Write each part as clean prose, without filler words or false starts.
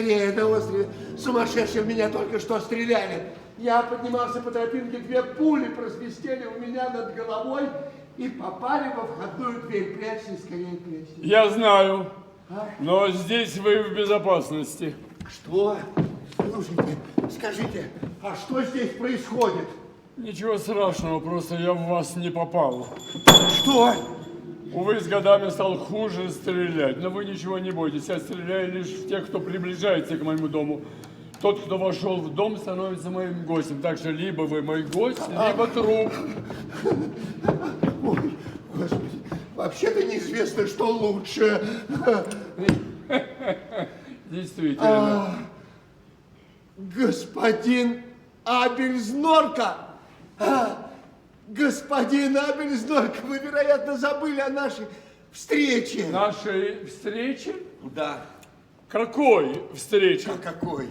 скорее на острове. Сумасшедшие в меня только что стреляли. Я поднимался по тропинке, две пули просвистели у меня над головой и попали во входную дверь. Прячься, скорее прячься. Я знаю, но здесь вы в безопасности. Что? Слушайте, скажите, а что здесь происходит? Ничего страшного, просто я в вас не попал. Что? Увы, с годами стал хуже стрелять, но вы ничего не бойтесь. Я стреляю лишь в тех, кто приближается к моему дому. Тот, кто вошел в дом, становится моим гостем. Так что либо вы мой гость, либо труп. Ой, Господи, вообще-то неизвестно, что лучше. Действительно. Господин Абельзнорка! Господин Абельзнорка, вы, вероятно, забыли о нашей встрече. Нашей встрече? Да. Какой встрече? Какой?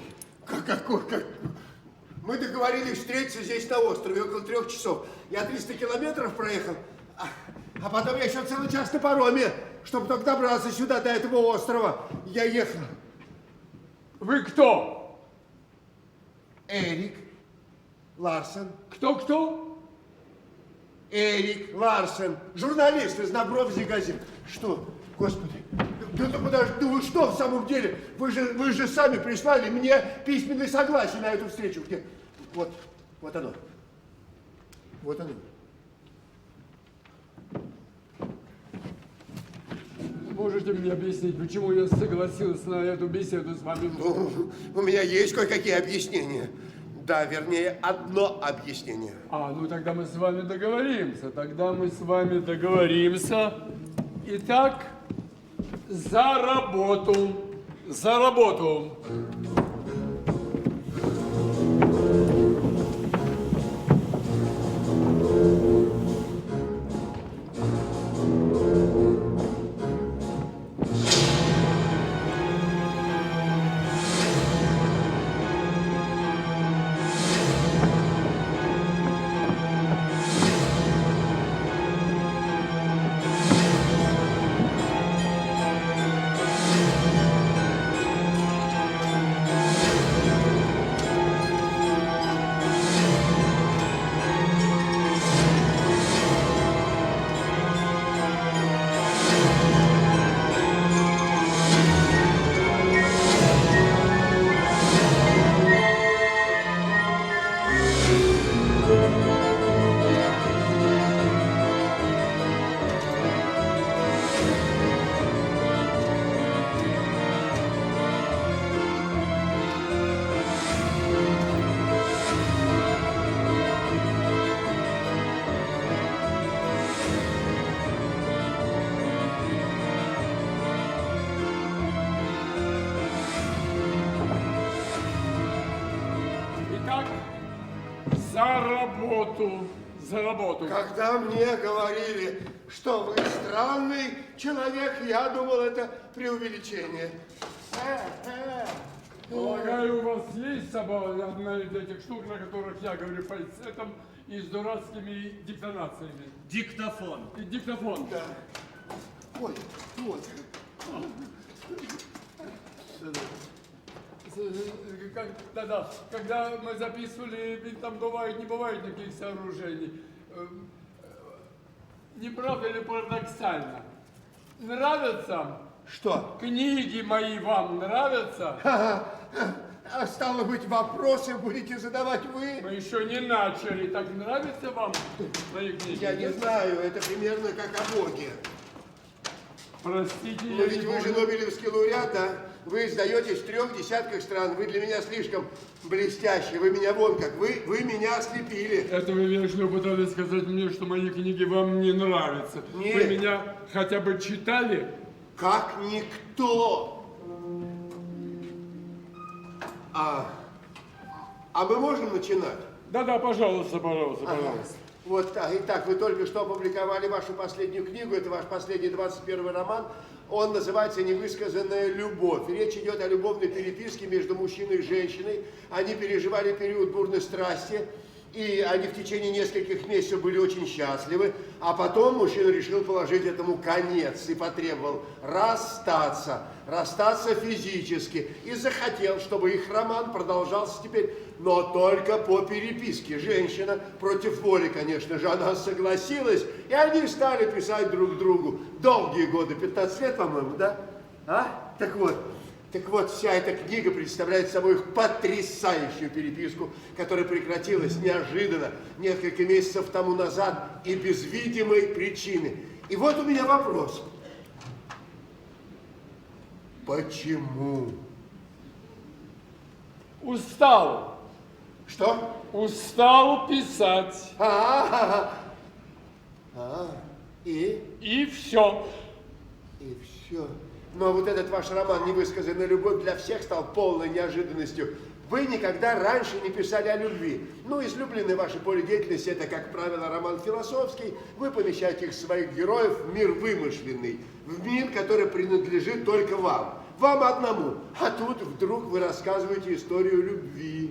Мы договорились встретиться здесь на острове около 3 часов. Я 300 километров проехал, а потом я еще целый час на пароме, чтобы только добраться сюда, до этого острова. Я ехал. Вы кто? Эрик Ларсон. Кто? Эрик Ларсон, журналист из Набровзи газет. Что? Господи, да подожди, да вы что в самом деле? Вы же сами прислали мне письменное согласие на эту встречу. Где? Вот оно. Вот оно. Можете мне объяснить, почему я согласился на эту беседу с вами? Ну, у меня есть кое-какие объяснения. Да, вернее, одно объяснение. Ну тогда мы с вами договоримся. Итак, за работу. За работу. Когда мне говорили, что вы странный человек, я думал, это преувеличение. Полагаю, у вас есть с собой одна из этих штук, на которых я говорю фальцетом и с дурацкими диктонациями? Диктофон. Диктофон. Да. Ой, вот. Да. Когда мы записывали, ведь там не бывает никаких сооружений. Не правда ли парадоксально? Нравятся? Что? Книги мои вам нравятся? А стало быть, вопросы будете задавать вы? Мы еще не начали. Так нравится вам мои книги? Я не знаю, это примерно как о Боге. Простите, Но ведь вы же Нобелевский лауреат, да? Вы издаетесь в 3 десятках стран. Вы для меня слишком блестящий. Вы меня вон как. Вы меня ослепили. Это вы вежливо пытались сказать мне, что мои книги вам не нравятся. Нет. Вы меня хотя бы читали? Как никто. А мы можем начинать? Да, пожалуйста. Вот так. Итак, вы только что опубликовали вашу последнюю книгу. Это ваш последний 21-й роман. Он называется «Невысказанная любовь». Речь идет о любовной переписке между мужчиной и женщиной. Они переживали период бурной страсти. И они в течение нескольких месяцев были очень счастливы, а потом мужчина решил положить этому конец и потребовал расстаться, расстаться физически. И захотел, чтобы их роман продолжался теперь, но только по переписке. Женщина против воли, конечно же, она согласилась, и они стали писать друг другу долгие годы, 15 лет, по-моему, да? А? Так вот, вся эта книга представляет собой их потрясающую переписку, которая прекратилась неожиданно, несколько месяцев тому назад и без видимой причины. И вот у меня вопрос. Почему? Устал. Что? Устал писать. И? И все. И все. Но вот этот ваш роман «Невысказанная любовь» для всех стал полной неожиданностью. Вы никогда раньше не писали о любви. Ну, излюбленные ваши поле деятельности – это, как правило, роман философский. Вы помещаете их, своих героев, в мир вымышленный, в мир, который принадлежит только вам. Вам одному. А тут вдруг вы рассказываете историю любви.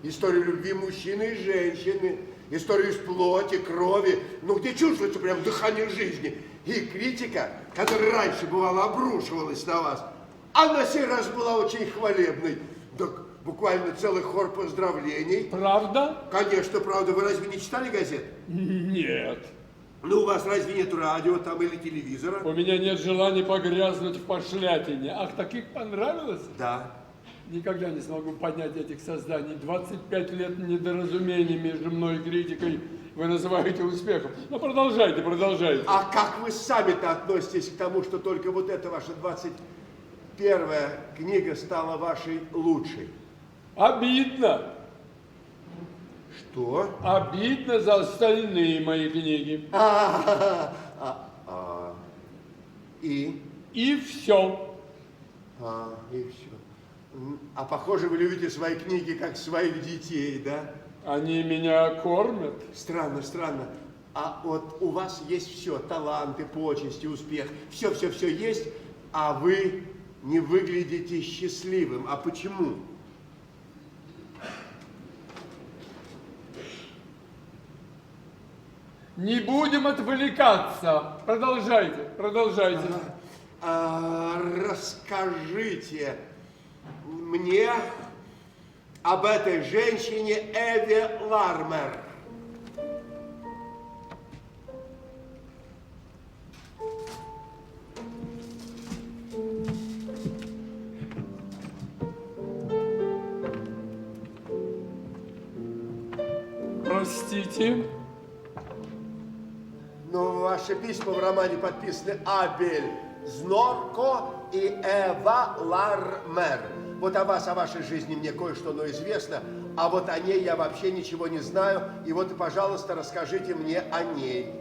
Историю любви мужчины и женщины. Историю из плоти, крови. Ну, где чувствуется прям дыхание жизни. И критика, которая раньше, бывало, обрушивалась на вас, а на сей раз была очень хвалебной. Так буквально целый хор поздравлений. Правда? Конечно, правда. Вы разве не читали газет? Нет. Ну, у вас разве нет радио там или телевизора? У меня нет желания погрязнуть в пошлятине. Ах, таких понравилось? Да. Никогда не смогу понять этих созданий. 25 лет недоразумений между мной и критикой вы называете успехом. Ну, продолжайте, продолжайте. А как вы сами-то относитесь к тому, что только вот эта ваша 21-я книга стала вашей лучшей? Обидно. Что? Обидно за остальные мои книги. И? И все. И все. А похоже, вы любите свои книги как своих детей, да? Они меня кормят. Странно, странно. А вот у вас есть все, таланты, почести, успех, все есть, а вы не выглядите счастливым. А почему? Не будем отвлекаться. Продолжайте, продолжайте. Расскажите мне об этой женщине Эве Лармер. Простите. Но ваши письма в романе подписаны Абель Знорко и Эва Лармер. Вот о вас, о вашей жизни мне кое-что, но известно, а вот о ней я вообще ничего не знаю. И вот, пожалуйста, расскажите мне о ней.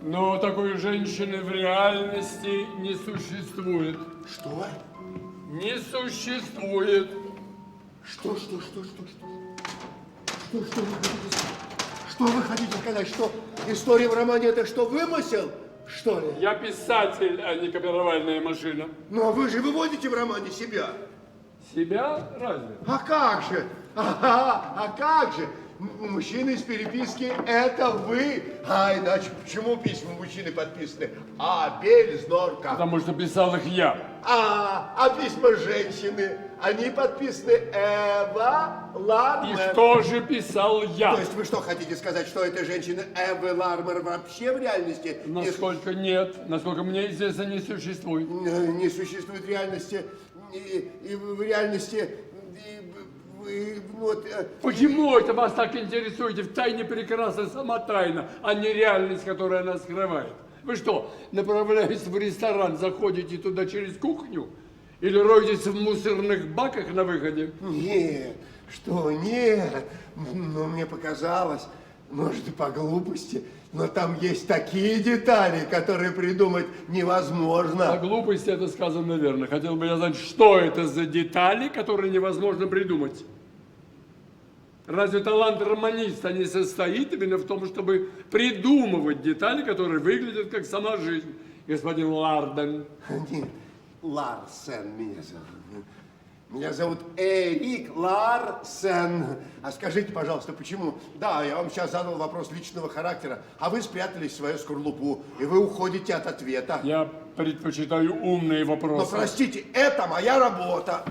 Но такой женщины в реальности не существует. Что? Не существует. Что вы хотите сказать? Что вы хотите сказать? Что история в романе это что, вымысел? Что ли? Я писатель, а не копировальная машина. Ну, а вы же выводите в романе себя. Себя? Разве? А как же? А как же? Мужчина из переписки – это вы. А иначе почему письма мужчины подписаны? Абель Знорко. Потому что писал их я. А письма женщины, они подписаны Эва Лармер. Их тоже писал я. То есть вы что хотите сказать, что эта женщина Эвы Лармер вообще в реальности? Насколько нет, насколько мне известно, не существует. Не существует в реальности. И в реальности... Вот, Почему это вас так интересует? В тайне прекрасна сама тайна, а не реальность, которая нас скрывает. Вы что, направляясь в ресторан, заходите туда через кухню? Или роетесь в мусорных баках на выходе? Нет, что, нет. Ну, мне показалось, может, и по глупости, но там есть такие детали, которые придумать невозможно. По глупости это сказано верно. Хотел бы я знать, что это за детали, которые невозможно придумать. Разве талант романиста не состоит именно в том, чтобы придумывать детали, которые выглядят как сама жизнь, господин Ларден? Нет, Ларсен меня зовут. Меня зовут Эрик Ларсен. А скажите, пожалуйста, почему? Да, я вам сейчас задал вопрос личного характера, а вы спрятались в свою скорлупу, и вы уходите от ответа. Я предпочитаю умные вопросы. Но простите, это моя работа.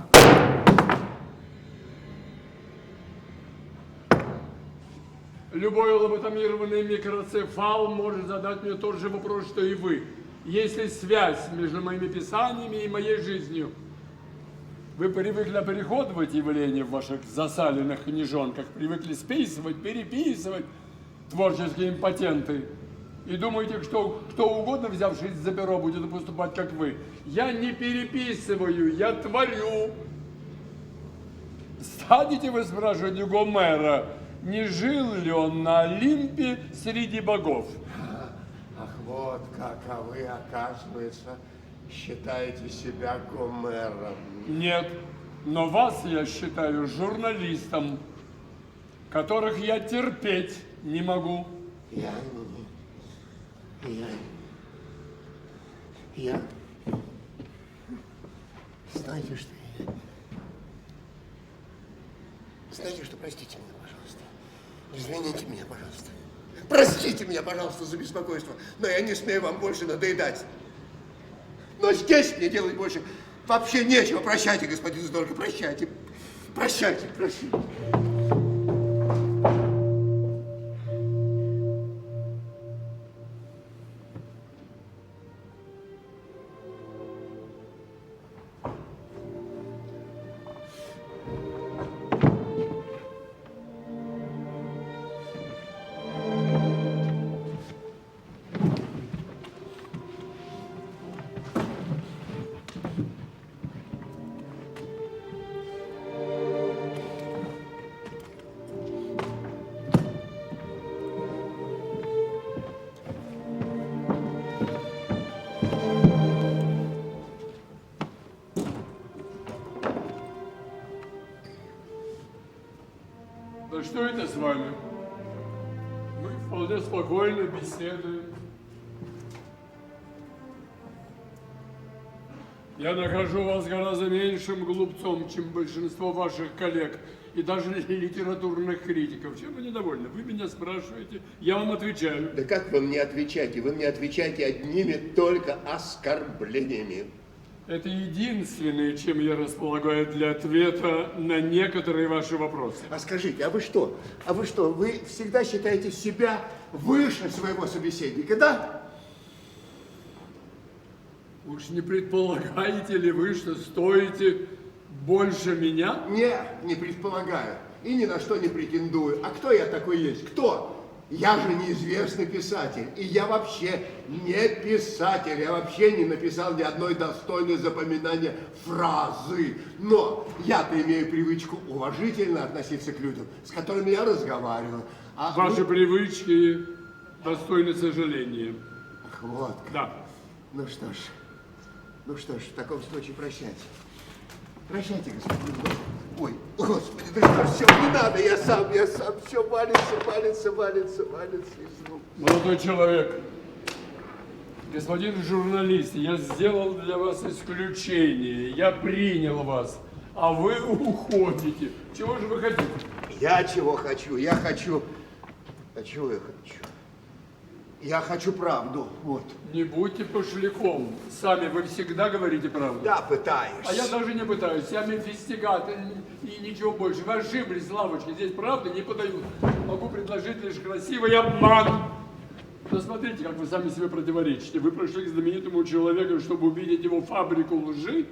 Любой лоботомированный микроцефал может задать мне тот же вопрос, что и вы. Есть ли связь между моими писаниями и моей жизнью? Вы привыкли переходывать явления в ваших засаленных книжонках, привыкли списывать, переписывать творческие импотенты. И думаете, что кто угодно, взявшись за перо, будет поступать, как вы. Я не переписываю, я творю. Станете вы спрашивать у Гомера, не жил ли он на Олимпе среди богов? Ах, вот как, а вы, оказывается, считаете себя Гомером. Нет, но вас я считаю журналистом, которых я терпеть не могу. Я... Знаете, что я... Знаете, что, простите меня, пожалуйста. Извините меня, пожалуйста. Простите меня, пожалуйста, за беспокойство, но я не смею вам больше надоедать. Но здесь мне делать больше вообще нечего. Прощайте, господин Здорко, прощайте. Прощайте, прощайте. Да что это с вами? Мы вполне спокойно беседуем. Я нахожу вас гораздо меньшим глупцом, чем большинство ваших коллег и даже литературных критиков. Чем вы недовольны? Вы меня спрашиваете, я вам отвечаю. Да как вы мне отвечаете? Вы мне отвечаете одними только оскорблениями. Это единственное, чем я располагаю для ответа на некоторые ваши вопросы. А скажите, а вы что? Вы всегда считаете себя выше своего собеседника, да? Уж не предполагаете ли вы, что стоите больше меня? Нет, не предполагаю. И ни на что не претендую. А кто я такой есть? Кто? Я же неизвестный писатель. И я вообще не писатель. Я вообще не написал ни одной достойной запоминания фразы. Но я-то имею привычку уважительно относиться к людям, с которыми я разговариваю. А Ваши привычки достойны сожаления. Ах, вот как. Да. Ну что ж, в таком случае прощайте. Прощайте, господин. Ой, господи, да что, все, не надо, я сам, все валится из рук. Молодой человек, господин журналист, я сделал для вас исключение, я принял вас, а вы уходите. Чего же вы хотите? Я чего хочу? Я хочу правду, вот. Не будьте пошляком. Сами вы всегда говорите правду. Да, пытаюсь. А я даже не пытаюсь. Я мефистигатор и ничего больше. Вы ошиблись, лавочки. Здесь правды не подают. Могу предложить лишь красивый обман. Посмотрите, как вы сами себе противоречите. Вы пришли к знаменитому человеку, чтобы увидеть его фабрику лжи,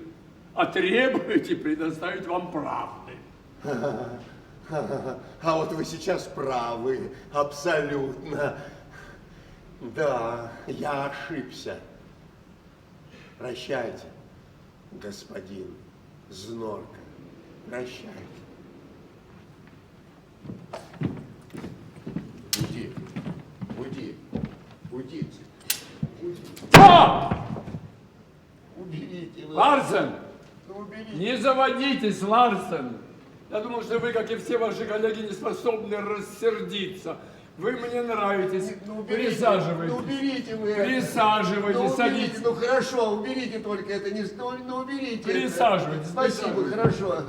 а требуете предоставить вам правды. А вот вы сейчас правы, абсолютно. Да, я ошибся. Прощайте, господин Знорко. Прощайте. Уйдите. А! Уберите вы. Ларсен! Уберите. Не заводитесь, Ларсен! Я думал, что вы, как и все ваши коллеги, не способны рассердиться. Вы мне нравитесь. Ну, уберите, Присаживайтесь. ну, уберите вы это. Присаживайтесь, Ну, уберите, садитесь. ну хорошо, уберите только это, не столь, ну уберите. Присаживайтесь, Это. Спасибо, присаживайтесь. хорошо.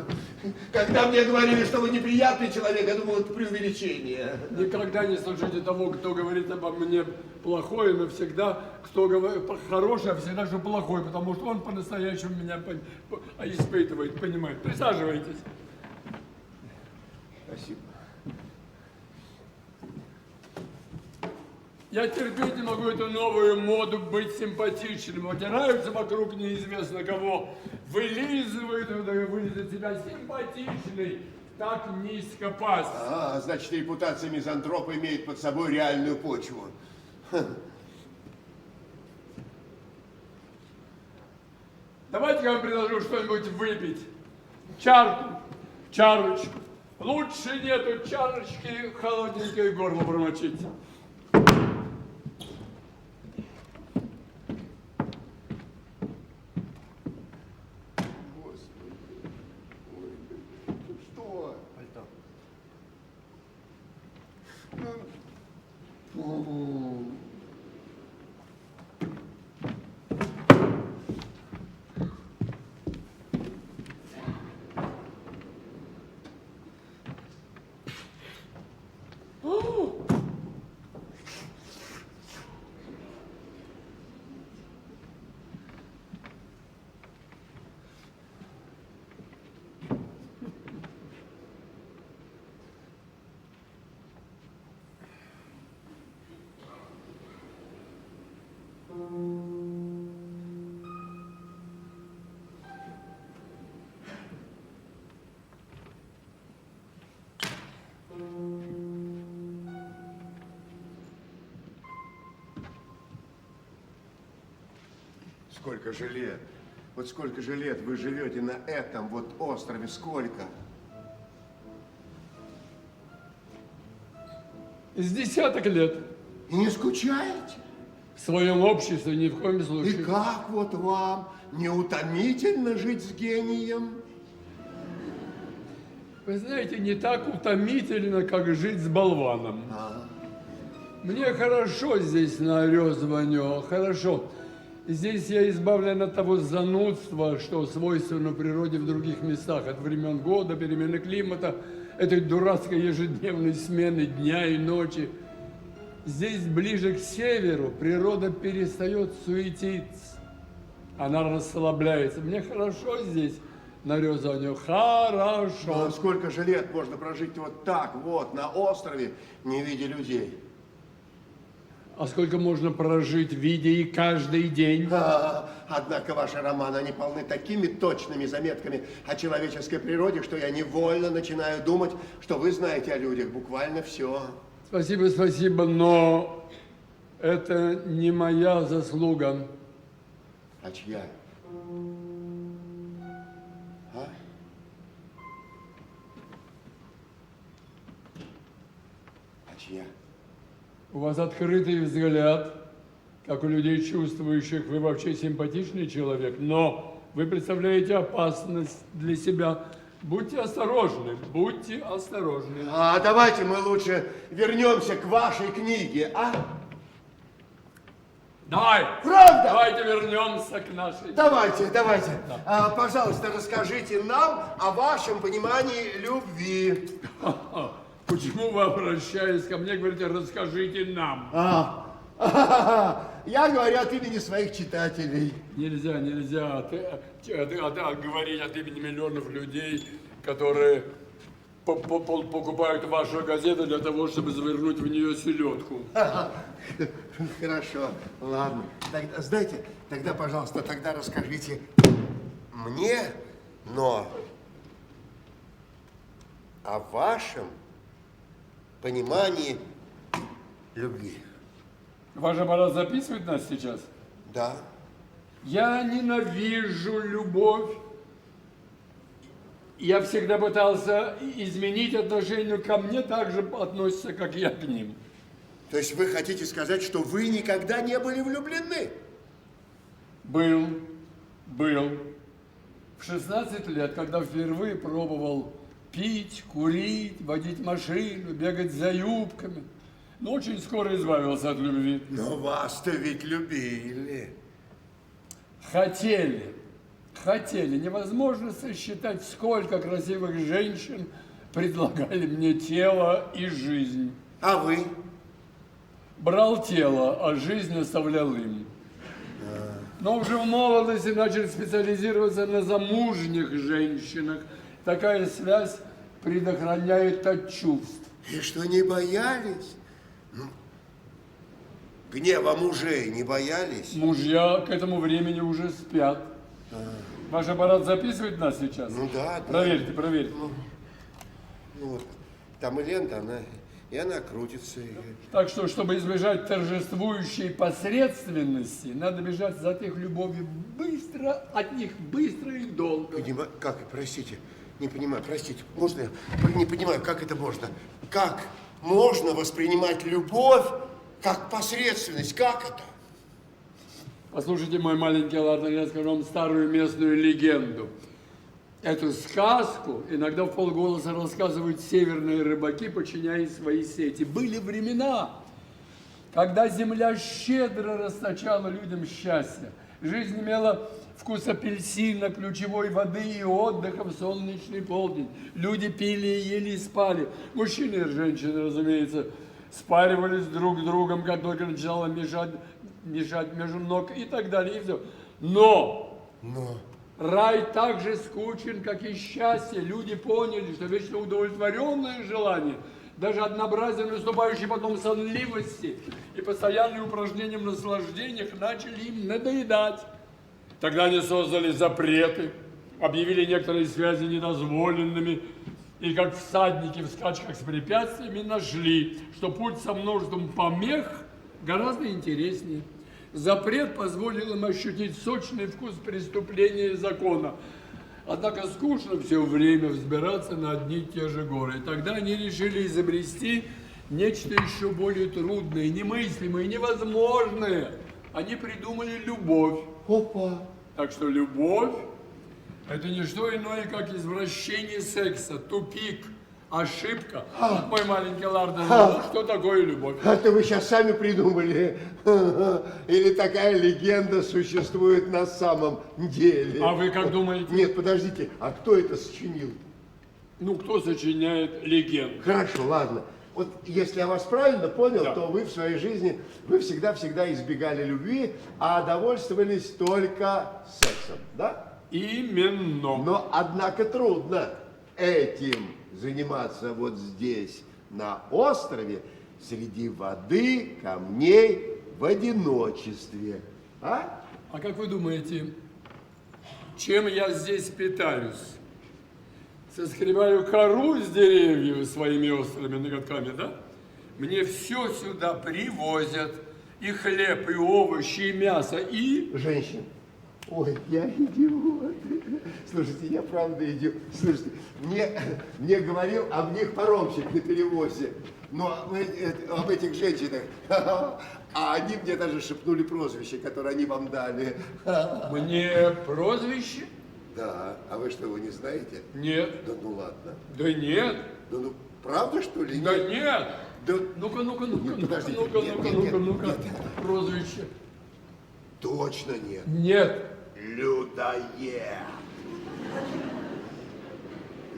Когда мне говорили, что вы неприятный человек, я думал, это преувеличение. Никогда не слушайте того, кто говорит обо мне плохое, но всегда, кто говорит хорошее, а всегда, что плохое, потому что он по-настоящему меня испытывает, понимает. Присаживайтесь. Спасибо. Я терпеть не могу эту новую моду быть симпатичным. Отираются вокруг неизвестно кого. Вылизывают из себя симпатичный. Так низко пасть. А, значит, репутация мизантропа имеет под собой реальную почву. Давайте я вам предложу что-нибудь выпить. Чарку, чарочку. Лучше нету чарочки, холодненькое горло промочить. Что? Пальто. Сколько же лет? Вот сколько же лет вы живете на этом вот острове? Сколько? С десяток лет. И не скучаете? В своем обществе ни в коем И случае. как вот вам? Не утомительно жить с гением? Вы знаете, не так утомительно, как жить с болваном. Мне хорошо здесь на Орёзванё, хорошо. Здесь я избавлен от того занудства, что свойственно природе в других местах, от времен года, перемены климата, этой дурацкой ежедневной смены дня и ночи. Здесь, ближе к северу, природа перестает суетиться. Она расслабляется. Мне хорошо здесь, на Орёзванё, хорошо. Ну, сколько же лет можно прожить вот так вот на острове, не видя людей? А сколько можно прожить, видя и каждый день? Однако ваши романы, они полны такими точными заметками о человеческой природе, что я невольно начинаю думать, что вы знаете о людях буквально все. Спасибо, спасибо, но это не моя заслуга. А чья? А? А чья? У вас открытый взгляд, как у людей чувствующих, вы вообще симпатичный человек, но вы представляете опасность для себя. Будьте осторожны, будьте осторожны. А давайте мы лучше вернемся к вашей книге, а? Давай! Правда? Давайте вернемся к нашей... Давайте. Пожалуйста, расскажите нам о вашем понимании любви. Почему вы, обращаясь ко мне, говорите, расскажите нам? Я говорю от имени своих читателей. Нельзя говорить от имени миллионов людей, которые покупают вашу газету для того, чтобы завернуть в нее селедку. Хорошо, ладно. Тогда, знаете, пожалуйста, расскажите мне, но о вашем понимании любви. Ваш аппарат записывает нас сейчас? Да. Я ненавижу любовь. Я всегда пытался изменить отношение ко мне, так же относится, как я к ним. То есть вы хотите сказать, что вы никогда не были влюблены? Был. В 16 лет, когда впервые пробовал пить, курить, водить машину, бегать за юбками. Но очень скоро избавился от любви. Но вас-то ведь любили. Хотели. Невозможно сосчитать, сколько красивых женщин предлагали мне тело и жизнь. А вы? Брал тело, а жизнь оставлял им. Но уже в молодости начал специализироваться на замужних женщинах. Такая связь предохраняет от чувств. И что, не боялись? Ну, гнева мужей не боялись? Мужья к этому времени уже спят. Ваш аппарат записывает нас сейчас? Ну да. Проверьте. Ну вот, там и лента, она крутится. Так что, чтобы избежать торжествующей посредственности, надо бежать за их любовью быстро, от них быстро и долго. Как, простите, не понимаю, простите, можно я не понимаю, как это можно? Как можно воспринимать любовь как посредственность? Как это? Послушайте, мой маленький Ларсон, я скажу вам старую местную легенду. Эту сказку иногда в полголоса рассказывают северные рыбаки, подчиняя свои сети. Были времена, когда земля щедро расточала людям счастье. Жизнь имела вкус апельсина, ключевой воды и отдыха в солнечный полдень. Люди пили, ели и спали. Мужчины и женщины, разумеется, спаривались друг с другом, как только начинало мешать между ног и так далее. И все. Но рай так же скучен, как и счастье. Люди поняли, что вечно удовлетворенное желание, даже однообразие наступающей потом сонливости и постоянные упражнения в наслаждениях начали им надоедать. Тогда они создали запреты, объявили некоторые связи недозволенными, и как всадники в скачках с препятствиями нашли, что путь со множеством помех гораздо интереснее. Запрет позволил им ощутить сочный вкус преступления и закона. Однако скучно все время взбираться на одни и те же горы. И тогда они решили изобрести нечто еще более трудное, немыслимое, невозможное. Они придумали любовь. Опа! Так что любовь – это не что иное, как извращение секса, тупик, ошибка. Мой маленький Ларсон, что такое любовь? Это вы сейчас сами придумали? Или такая легенда существует на самом деле? А вы как думаете? Нет, подождите, а кто это сочинил? Ну, кто сочиняет легенду? Хорошо, ладно. Вот если я вас правильно понял, Да. то вы в своей жизни, вы всегда избегали любви, а довольствовались только сексом, да? Именно. Но, однако, трудно этим заниматься вот здесь, на острове, среди воды, камней, в одиночестве. А? А как вы думаете, чем я здесь питаюсь? Соскребаю кору с деревьев своими острыми ноготками, да? Мне все сюда привозят. И хлеб, и овощи, и мясо, и... Женщин. Ой, я идиот. Слушайте, я правда идиот. Слушайте, мне говорил об них паромщик на перевозе. Но об этих женщинах. А они мне даже шепнули прозвище, которое они вам дали. Мне прозвище? Да, а вы что, его не знаете? Нет. Да ну ладно. Да нет. Да ну, правда, что ли? Да нет. Да, Ну-ка. подождите, Ну-ка. Прозвище. точно нет. Нет. Людоед.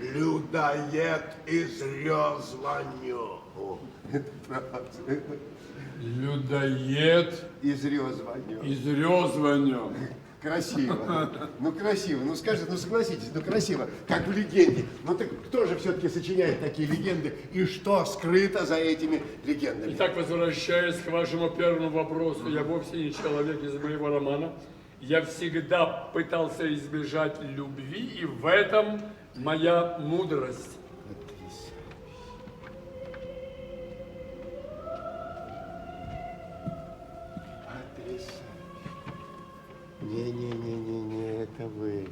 Людоед из Рёзваню. О, это правда. Людоед Из Рёзваню. из Рёзваню. Красиво. Ну, красиво. Ну, скажите, ну, согласитесь, ну, красиво. Как в легенде. Ну, так кто же все-таки сочиняет такие легенды? И что скрыто за этими легендами? Итак, возвращаясь к вашему первому вопросу, я вовсе не человек из моего романа. Я всегда пытался избежать любви, и в этом моя мудрость. Потрясающе. Не, это вы.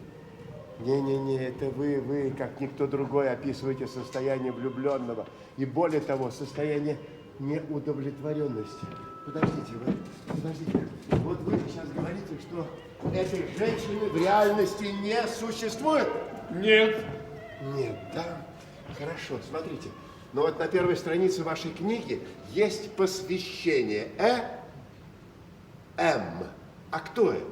Не, это вы, как никто другой, описываете состояние влюбленного. И более того, состояние неудовлетворенности. Подождите. Вот вы сейчас говорите, что этой женщины в реальности не существует? Нет. Нет, да? Хорошо, смотрите. Но вот на первой странице вашей книги есть посвящение М. А кто это?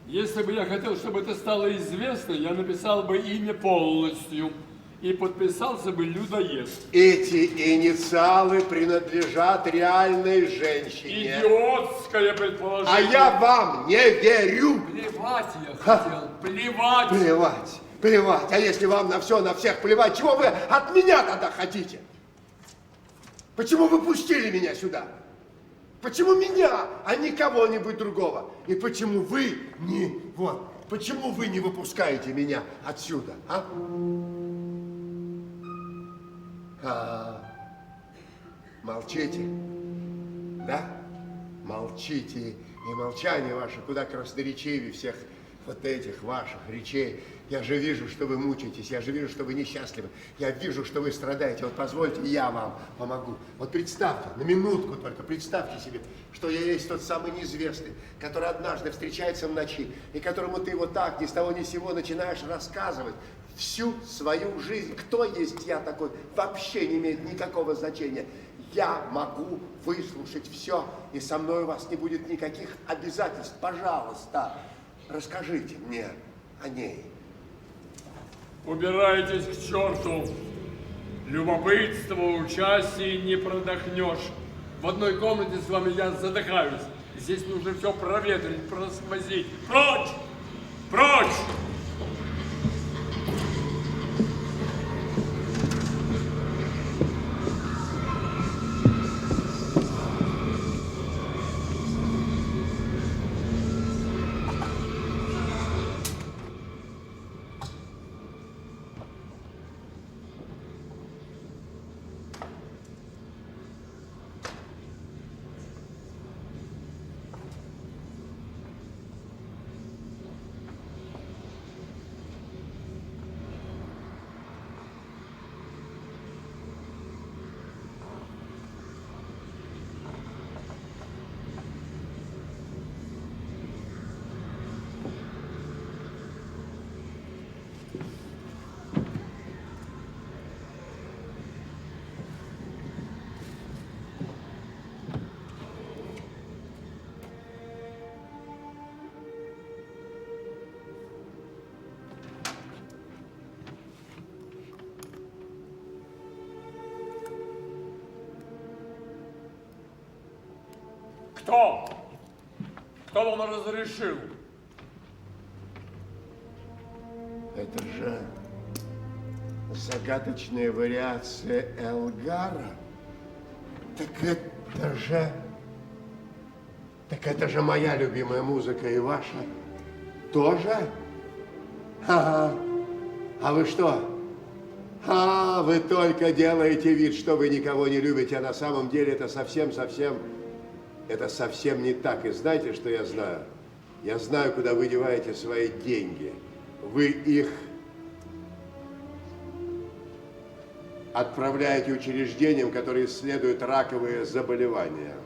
Если бы я хотел, чтобы это стало известно, я написал бы имя полностью и подписался бы людоед. Эти инициалы принадлежат реальной женщине. Идиотское предположение. А я вам не верю. Плевать я хотел, плевать. Плевать, плевать. А если вам на все, на всех плевать, чего вы от меня тогда хотите? Почему вы пустили меня сюда? Почему меня, а не кого-нибудь другого? И почему вы не, вот, почему вы не выпускаете меня отсюда, а? Молчите, да? Молчите, и молчание ваше куда красноречивее всех вот этих ваших речей. Я же вижу, что вы мучаетесь, я же вижу, что вы несчастливы, я вижу, что вы страдаете. Вот позвольте, я вам помогу. Вот представьте, на минутку только представьте себе, что я есть тот самый неизвестный, который однажды встречается в ночи, и которому ты вот так ни с того ни с сего начинаешь рассказывать всю свою жизнь. Кто есть я такой, вообще не имеет никакого значения. Я могу выслушать все, и со мной у вас не будет никаких обязательств. Пожалуйста, расскажите мне о ней. Убирайтесь к черту. Любопытство, участие не продохнешь. В одной комнате с вами я задыхаюсь. Здесь нужно все проветрить, просквозить. Прочь! Прочь! Кто? Кто вам разрешил? Это же загадочная вариация Элгара. Так это же моя любимая музыка и ваша тоже? Ага. А вы что? Вы только делаете вид, что вы никого не любите, а на самом деле это совсем не так. И знаете, что я знаю? Я знаю, куда вы деваете свои деньги. Вы их отправляете учреждениям, которые исследуют раковые заболевания.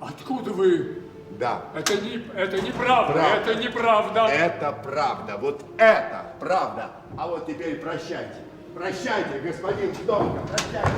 Откуда вы? Да. Это неправда. Правда. Это неправда. Это правда. Вот это правда. А вот теперь прощайте. Прощайте, господин Штомка, прощайте.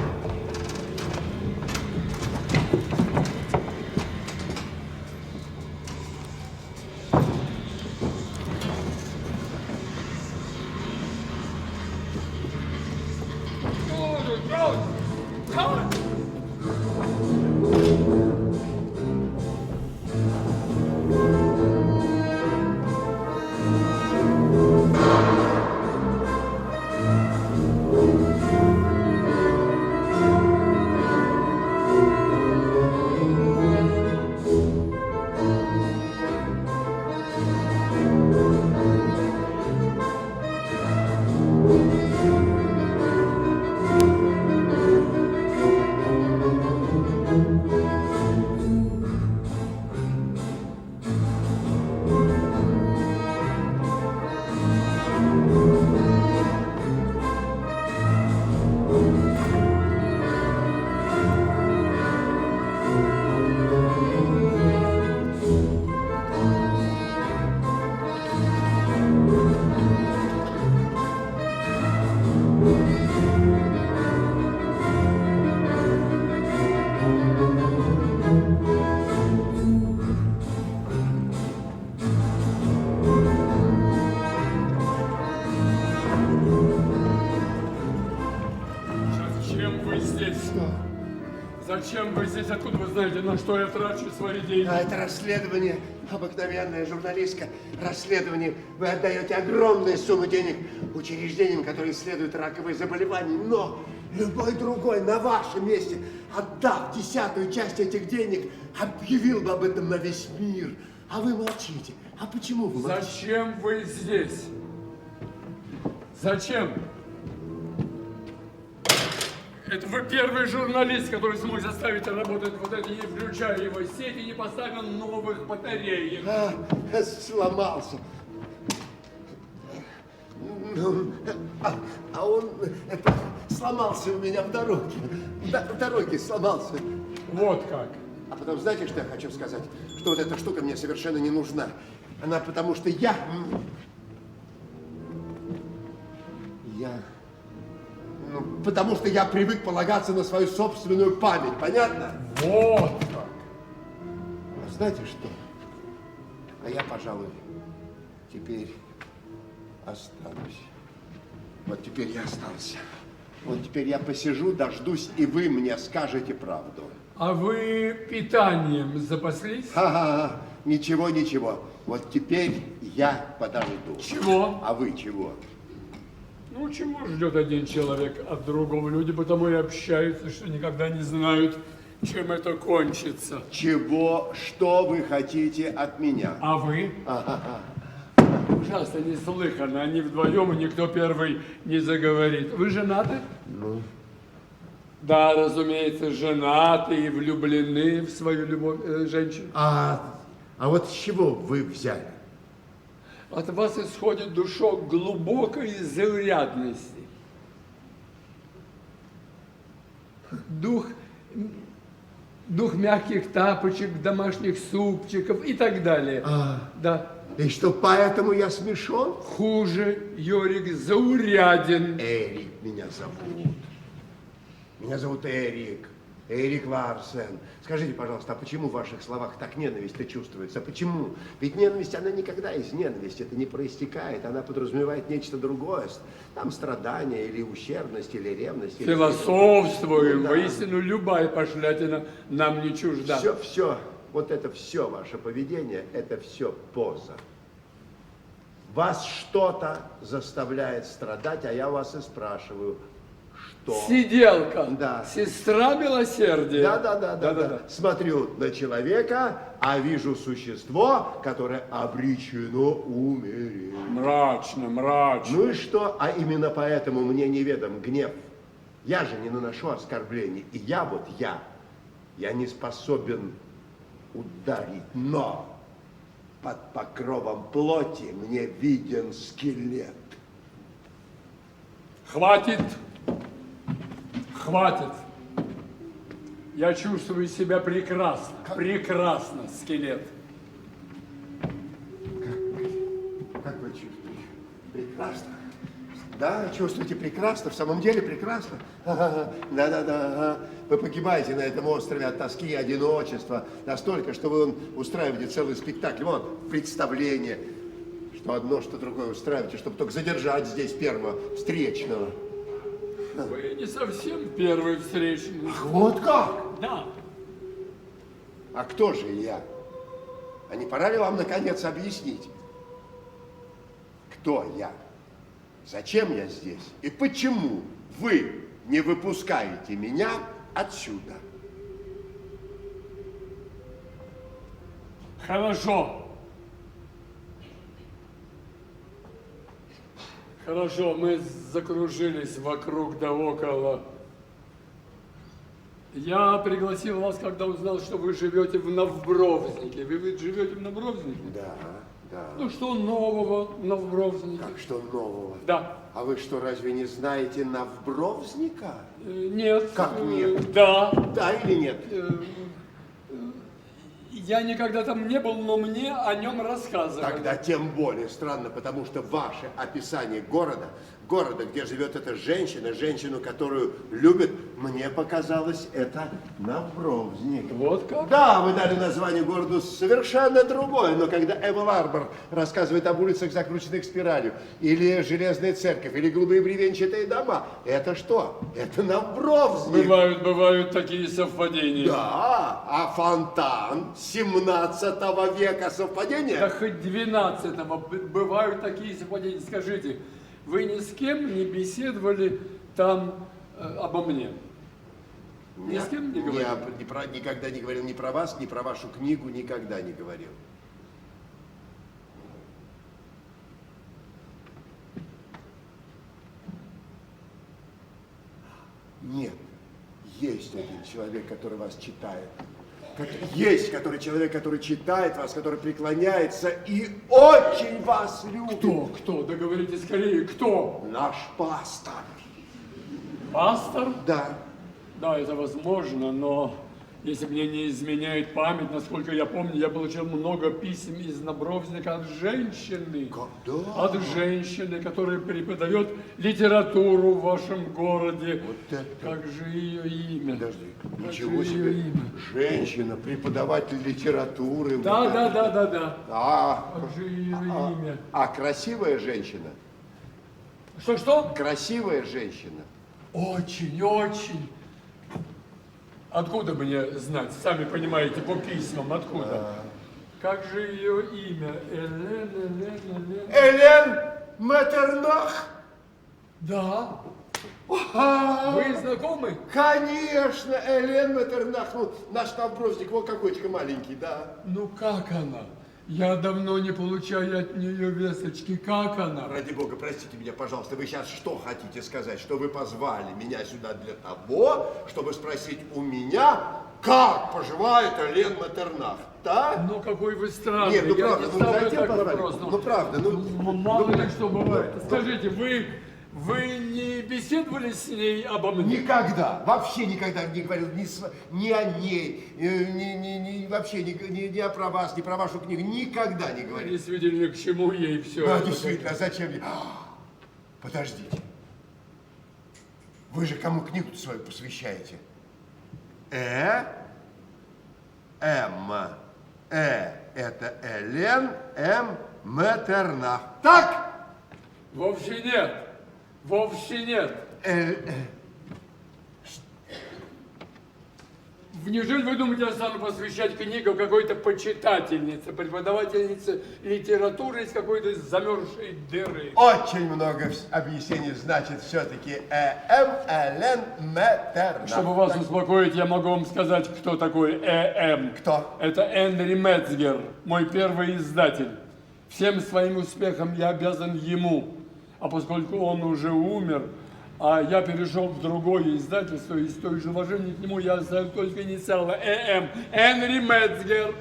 вы здесь? Что? Зачем вы здесь? Откуда вы знаете, на что я трачу свои деньги? А это расследование, обыкновенное журналистское расследование. Вы отдаете огромные суммы денег учреждениям, которые исследуют раковые заболевания. Но любой другой на вашем месте, отдав 10-ю часть этих денег, объявил бы об этом на весь мир. А вы молчите. А почему вы молчите? Зачем вы здесь? Зачем? Это вы первый журналист, который смог заставить работать вот эти, не включая его сети, не поставил новых батареек. Сломался. А он сломался у меня в дороге. В дороге сломался. Вот как. А потом, знаете, что я хочу сказать? Что вот эта штука мне совершенно не нужна. Она потому что я... Ну, потому что я привык полагаться на свою собственную память, понятно? Вот как. А знаете что? А я, пожалуй, теперь останусь. Вот теперь я остался. Вот теперь я посижу, дождусь, и вы мне скажете правду. А вы питанием запаслись? Ха-ха-ха, ничего, ничего. Вот теперь я подожду. Чего? А вы чего? Ну, чего ждет один человек от другого? Люди потому и общаются, что никогда не знают, чем это кончится. Чего? Что вы хотите от меня? А вы? Ужасно неслыханно. Они вдвоем, и никто первый не заговорит. Вы женаты? Ну? Да, разумеется, женаты и влюблены в свою любовь, женщину. А вот с чего вы взяли? От вас исходит душок глубокой заурядности. Дух мягких тапочек, домашних супчиков и так далее. Да. И что, поэтому я смешон? Хуже, Йорик, зауряден. Эрик меня зовут. Меня зовут Эрик. Эрик Ларсен. Скажите, пожалуйста, а почему в ваших словах так ненависть-то чувствуется? Почему? Ведь ненависть, она никогда из ненависти это не проистекает. Она подразумевает нечто другое. Там страдания, или ущербность, или ревность. Философствуем. Ну, да. Воистину, любая пошлятина нам не чужда. Все, вот это все ваше поведение, это все поза. Вас что-то заставляет страдать, а я вас и спрашиваю, что? Сиделка. Да. Сестра милосердия. Да. Смотрю на человека, а вижу существо, которое обречено умереть. Мрачно, мрачно. Ну и что? А именно поэтому мне неведом гнев. Я же не наношу оскорблений. И я не способен ударить, но под покровом плоти мне виден скелет. Хватит. Хватит. Я чувствую себя прекрасно. Прекрасно, скелет. Как вы чувствуете? Прекрасно. Да, чувствуете прекрасно, в самом деле прекрасно. Да. Вы погибаете на этом острове от тоски и одиночества настолько, что вы устраиваете целый спектакль. Вот, представление, что одно, что другое устраиваете, чтобы только задержать здесь первого встречного. Вы не совсем первый встречный. Ах, вот как? Да. А кто же я? А не пора ли вам, наконец, объяснить, кто я? Зачем я здесь? И почему вы не выпускаете меня отсюда? Хорошо. Хорошо, мы закружились вокруг да около. Я пригласил вас, когда узнал, что вы живете в Новбровзнике. Вы ведь живете в Новбровзнике? Да. Ну что нового в Новбровзнике? Как что нового? Да. А вы что, разве не знаете Новбровзника? Нет. Как нет? Да. Да или нет? Я никогда там не был, но мне о нем рассказывали. Тогда тем более странно, потому что ваше описание города города, где живет эта женщина, женщину, которую любит, мне показалось, это Навровзник. Вот как? Да, вы дали название городу совершенно другое, но когда Эва Ларбор рассказывает об улицах, закрученных спиралью, или Железная церковь, или голубые бревенчатые дома, это что? Это Навровзник. Бывают такие совпадения. Да, а фонтан 17 века совпадение? Да хоть 12-го бывают такие совпадения. Скажите, вы ни с кем не беседовали там обо мне? Ни с кем не говорили? Никогда не говорил ни про вас, ни про вашу книгу, никогда не говорил. Нет, есть один человек, который вас читает. Есть человек, который читает вас, который преклоняется и очень вас любит. Кто? Договоритесь скорее, кто? Наш пастор. Пастор? Да. Да, это возможно, но если мне не изменяет память, насколько я помню, я получил много писем из Навровзника от женщины. Когда? От женщины, которая преподает литературу в вашем городе. Вот это. Как же ее имя? Подожди, Как ничего же себе. ее имя? Женщина, преподаватель литературы. Да. А, Как же ее имя? красивая женщина? Что? Красивая женщина. Очень. Откуда мне знать? Сами понимаете, по письмам, откуда? Как же ее имя? Элен. Элен Меттернах? Да. А, Вы знакомы? Конечно, Элен Меттернах. Ну, наш Навровзник, вот какой-то маленький, да. Ну как она? Я давно не получаю от нее весточки. Как она? Ради бога, простите меня, пожалуйста, вы сейчас что хотите сказать? Что вы позвали меня сюда для того, чтобы спросить у меня, как поживает Элен Меттернах, да? Ну какой вы странный. Нет, ну Я правда, не ну ставлю зачем так позвали? вопрос. Ну правда, Мало ли что бывает. Скажите, вы не беседовали с ней обо мне? Никогда, вообще никогда не говорил ни о ней, вообще ни про вас, ни про вашу книгу, никогда не говорил. Действительно, к чему ей все Да, это? действительно, а зачем мне? Подождите. Вы же кому книгу свою посвящаете? Это Элен Меттернах. Так? Вовсе нет. Неужели вы думаете, я стану посвящать книгу какой-то почитательнице, преподавательнице литературы из какой-то замерзшей дыры? Очень много объяснений, значит, все-таки Элен Меттернах. Чтобы вас успокоить, я могу вам сказать, кто такой Кто? Это Энри Мецгер, мой первый издатель. Всем своим успехом я обязан ему. А поскольку он уже умер, а я перешел в другое издательство, и с той же уважением к нему я оставил только инициалы Энри Мецгер.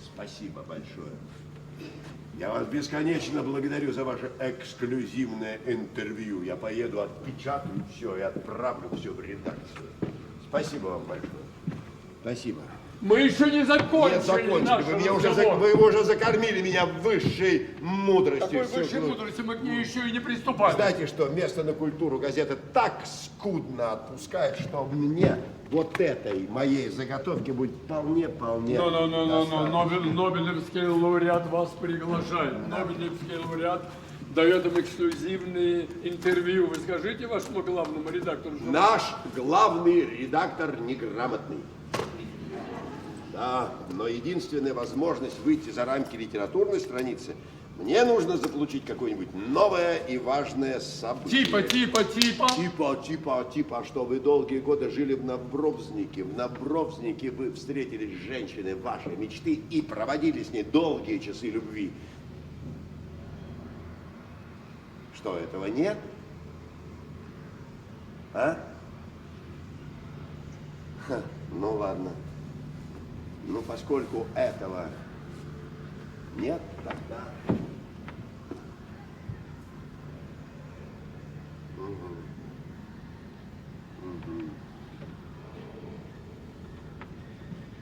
Спасибо большое. Я вас бесконечно благодарю за ваше эксклюзивное интервью. Я поеду, отпечатаю все и отправлю все в редакцию. Спасибо вам большое. Спасибо. Мы еще не закончили. Нет, закончили. Наш разговор. Вы уже закормили меня высшей мудростью. Такой высшей мудрости мы к ней еще и не приступали. Знаете что, место на культуру газета так скудно отпускает, что мне вот этой моей заготовки будет вполне Нобелевский лауреат вас приглашает. Нобелевский лауреат дает им эксклюзивные интервью. Вы скажите вашему главному редактору. Наш главный редактор неграмотный. Да, но единственная возможность выйти за рамки литературной страницы, мне нужно заполучить какое-нибудь новое и важное событие. Типа, что вы долгие годы жили в Навровзнике. В Навровзнике вы встретились с женщиной вашей мечты и проводили с ней долгие часы любви. Что, этого нет? А? Ну ладно. Ну, поскольку этого нет, тогда...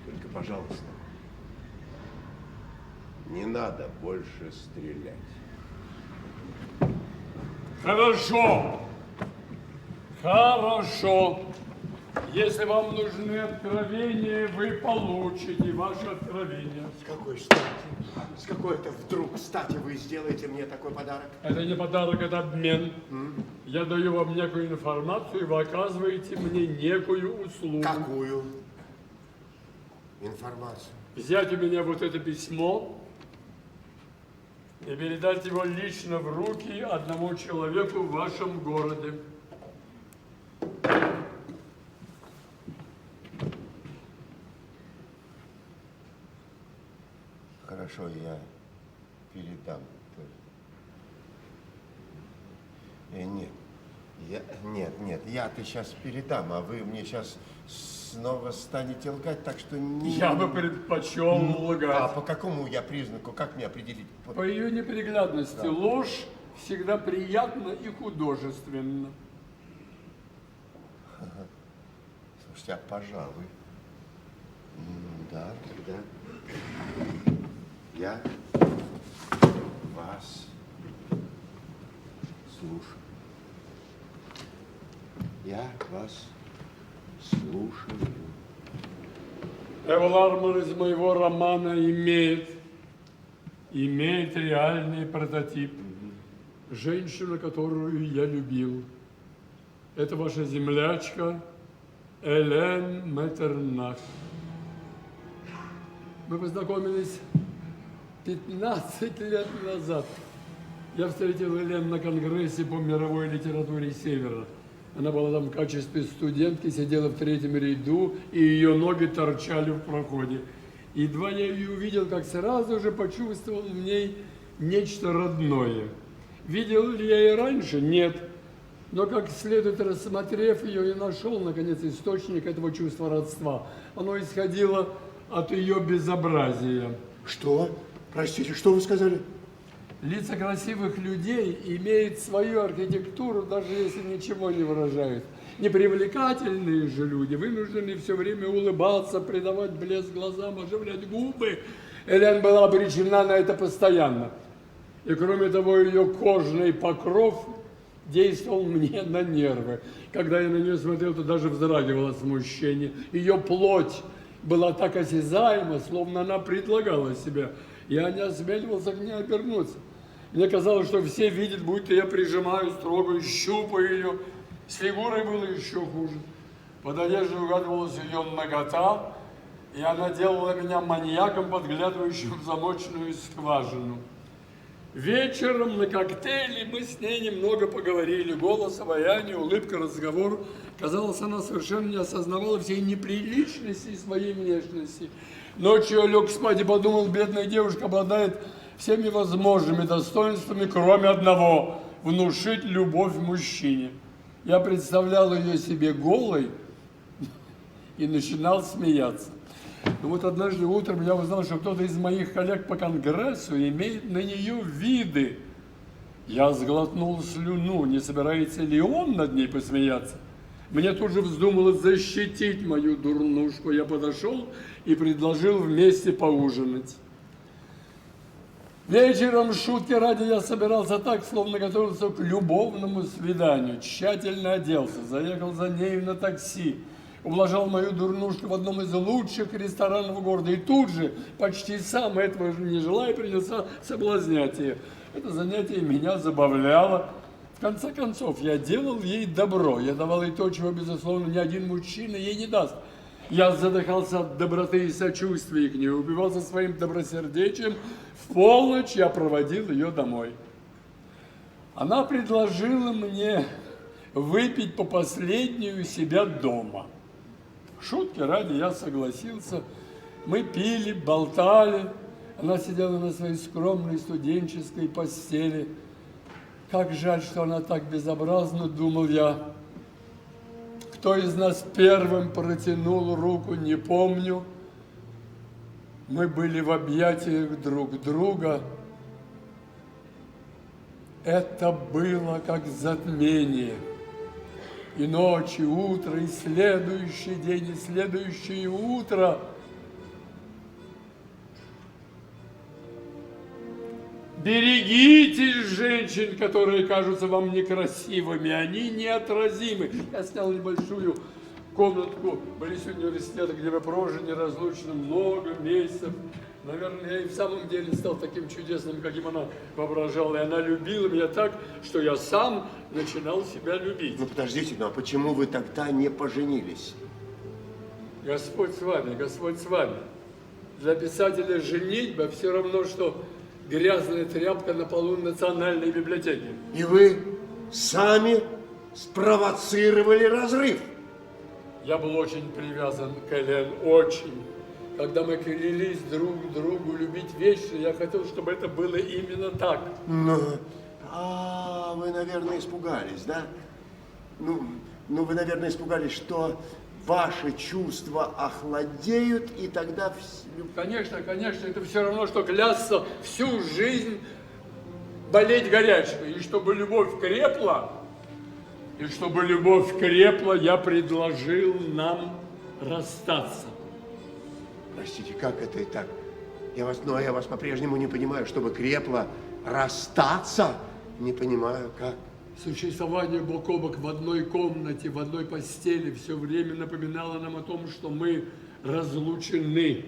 Только, пожалуйста, надо больше стрелять. Хорошо. Хорошо. Если вам нужны откровения, вы получите ваши откровения. С какой стати? С какой-то вдруг стати вы сделаете мне такой подарок? Это не подарок, это обмен. Я даю вам некую информацию, и вы оказываете мне некую услугу. Какую информацию? Взять у меня вот это письмо и передать его лично в руки одному человеку в вашем городе. Хорошо, я передам. Нет, я-то сейчас передам, а вы мне сейчас снова станете лгать, так что не... Я бы предпочел лгать. А по какому я признаку, как мне определить? По ее неприглядности. Да. Ложь всегда приятна и художественна. Слушайте, а пожалуй. Да, тогда я вас слушаю. Я вас слушаю. Эвларман из моего романа имеет реальный прототип. Женщину, которую я любил. Это ваша землячка Элен Меттернах. Мы познакомились 15 лет назад. Я встретил Элен на конгрессе по мировой литературе Севера. Она была там в качестве студентки, сидела в третьем ряду, и ее ноги торчали в проходе. Едва я ее увидел, как сразу же почувствовал в ней нечто родное. Видел ли я ее раньше? Нет. Но как следует рассмотрев ее, я нашел, наконец, источник этого чувства родства. Оно исходило от ее безобразия. Что? Простите, что вы сказали? Лица красивых людей имеют свою архитектуру, даже если ничего не выражают. Непривлекательные же люди вынуждены все время улыбаться, придавать блеск глазам, оживлять губы. Элен была обречена на это постоянно. И кроме того, ее кожный покров действовал мне на нервы. Когда я на нее смотрел, то даже вздрагивал от смущения. Ее плоть была так осязаема, словно она предлагала себя. Я не осмеливался к ней обернуться. Мне казалось, что все видят, будто я прижимаю, трогаю, щупаю ее. С фигурой было еще хуже. Под одеждой угадывалась ее нагота, и она делала меня маньяком, подглядывающим в замочную скважину. Вечером на коктейле мы с ней немного поговорили. Голос, обаяние, улыбка, разговор. Казалось, она совершенно не осознавала всей неприличности своей внешности. Ночью я лег спать и подумал, бедная девушка обладает всеми возможными достоинствами, кроме одного – внушить любовь мужчине. Я представлял ее себе голой и начинал смеяться. Но вот однажды утром я узнал, что кто-то из моих коллег по конгрессу имеет на нее виды. Я сглотнул слюну, не собирается ли он над ней посмеяться. Мне тут же вздумалось защитить мою дурнушку. Я подошел и предложил вместе поужинать. Вечером, шутки ради, я собирался так, словно готовился к любовному свиданию. Тщательно оделся, заехал за ней на такси. Ублажал мою дурнушку в одном из лучших ресторанов города. И тут же, почти сам этого не желая, принялся соблазнять ее. Это занятие меня забавляло. В конце концов, я делал ей добро. Я давал ей то, чего, безусловно, ни один мужчина ей не даст. Я задыхался от доброты и сочувствия к ней, убивался своим добросердечием. В полночь я проводил ее домой. Она предложила мне выпить по последнюю себя дома. Шутки ради я согласился. Мы пили, болтали. Она сидела на своей скромной студенческой постели. Как жаль, что она так безобразна, думал я. Кто из нас первым протянул руку, не помню. Мы были в объятиях друг друга. Это было как затмение. И ночь, и утро, и следующий день, и следующее утро. Берегитесь женщин, которые кажутся вам некрасивыми, они неотразимы. Я снял небольшую комнатку в Борисе университета, где мы прожили неразлучно много месяцев. Наверное, я и в самом деле стал таким чудесным, каким она воображала. И она любила меня так, что я сам начинал себя любить. Ну подождите, ну а почему вы тогда не поженились? Господь с вами, Господь с вами. Для писателя женитьба все равно, что грязная тряпка на полу национальной библиотеки. И вы сами спровоцировали разрыв. Я был очень привязан к Элен, очень. Когда мы клялись друг другу любить вечно, я хотел, чтобы это было именно так. Ну, вы, наверное, испугались, да? Ну, вы, наверное, испугались, что ваши чувства охладеют, и тогда... Конечно, конечно, это все равно, что клясться всю жизнь болеть горячкой. И чтобы любовь крепла, я предложил нам расстаться. Простите, как это и так? Я вас по-прежнему не понимаю, чтобы крепло расстаться. Не понимаю, как. Существование бок о бок в одной комнате, в одной постели все время напоминало нам о том, что мы разлучены.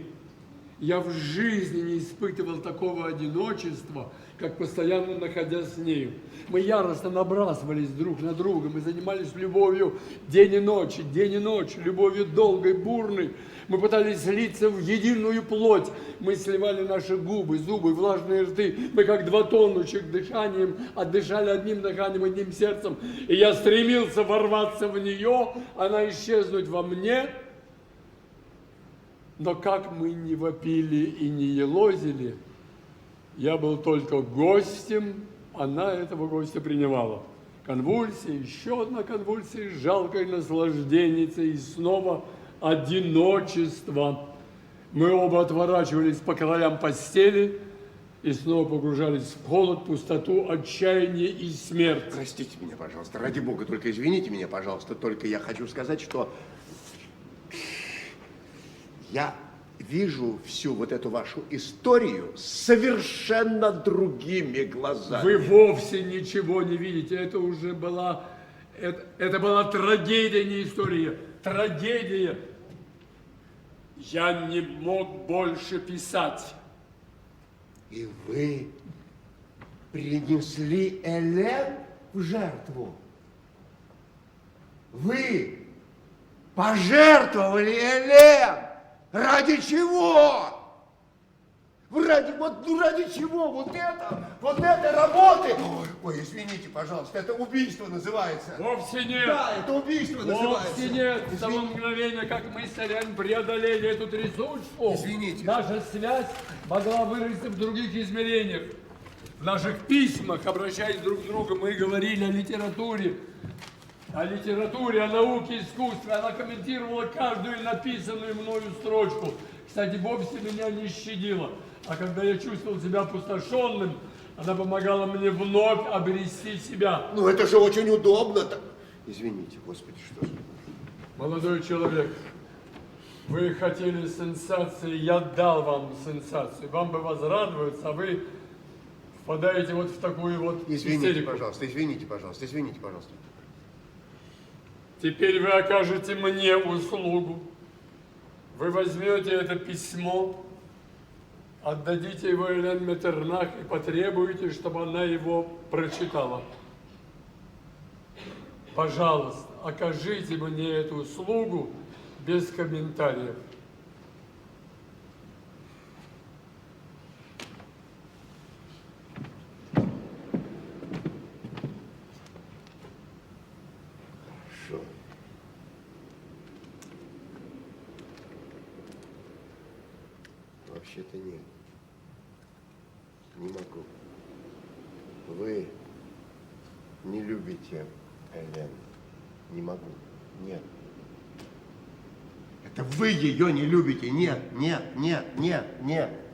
Я в жизни не испытывал такого одиночества, как постоянно находясь с нею. Мы яростно набрасывались друг на друга, мы занимались любовью день и ночь, любовью долгой, бурной. Мы пытались слиться в единую плоть. Мы сливали наши губы, зубы, влажные рты. Мы как два тонущих дыханием отдышали одним дыханием, одним сердцем. И я стремился ворваться в нее, она исчезнуть во мне. Но как мы не вопили и не елозили, я был только гостем, она этого гостя принимала. Конвульсия, еще одна конвульсия, жалкое наслаждение, и снова одиночество. Мы оба отворачивались по краям постели и снова погружались в холод, пустоту, отчаяние и смерть. Простите меня, пожалуйста, ради Бога, только извините меня, пожалуйста, только я хочу сказать, что я вижу всю вот эту вашу историю совершенно другими глазами. Вы вовсе ничего не видите, это уже была, это была трагедия, не история, трагедия. Я не мог больше писать. И вы принесли Элен в жертву? Вы пожертвовали Элен? Ради чего? Ради чего? Вот это работы? Ой, извините, пожалуйста, это убийство называется. Вовсе нет. Да, это убийство называется. Вовсе нет. С того мгновения, как мы с Элен преодолели эту трясучку, извините, наша связь могла вырасти в других измерениях. В наших письмах, обращаясь друг к другу, мы говорили о литературе, о науке, искусстве. Она комментировала каждую написанную мною строчку. Кстати, вовсе меня не щадила. А когда я чувствовал себя опустошенным, она помогала мне вновь обрести себя. Ну, это же очень удобно. Извините, Господи, что же. Молодой человек, вы хотели сенсации, я дал вам сенсацию. Вам бы возрадоваться, а вы впадаете вот в такую вот истерику. Извините, пожалуйста. Теперь вы окажете мне услугу. Вы возьмете это письмо, отдадите его Элен Меттернах и потребуете, чтобы она его прочитала. Пожалуйста, окажите мне эту услугу без комментариев. Хорошо. Вообще-то нет. Не могу. Вы не любите Элен. Не могу. Нет. Это вы ее не любите. Нет.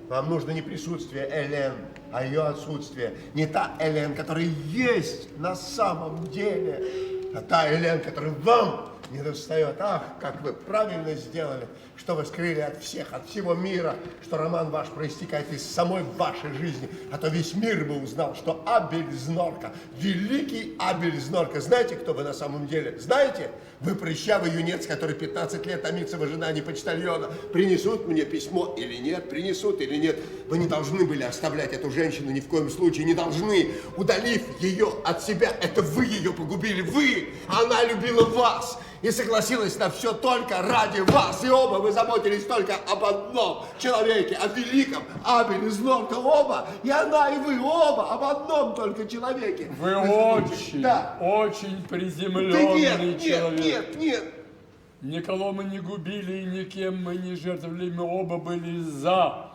Вам нужно не присутствие Элен, а ее отсутствие. Не та Элен, которая есть на самом деле, а та Элен, которая вам не достает. Ах, как вы правильно сделали, что вы скрыли от всех, от всего мира, что роман ваш проистекает из самой вашей жизни. А то весь мир бы узнал, что Абель Знорка, великий Абель Знорка. Знаете, кто вы на самом деле? Знаете? Вы прыщавый юнец, который 15 лет томится в ожидании почтальона. Принесут мне письмо или нет? Принесут или нет? Вы не должны были оставлять эту женщину ни в коем случае. Не должны. Удалив ее от себя, это вы ее погубили. Вы! Она любила вас и согласилась на все только ради вас. И оба вы заботились только об одном человеке, о великом Абеле Знорка. Оба, и она, и вы, оба об одном только человеке. Вы очень, да. очень Да приземленный нет, человек. нет. Никого мы не губили и никем мы не жертвовали, мы оба были за.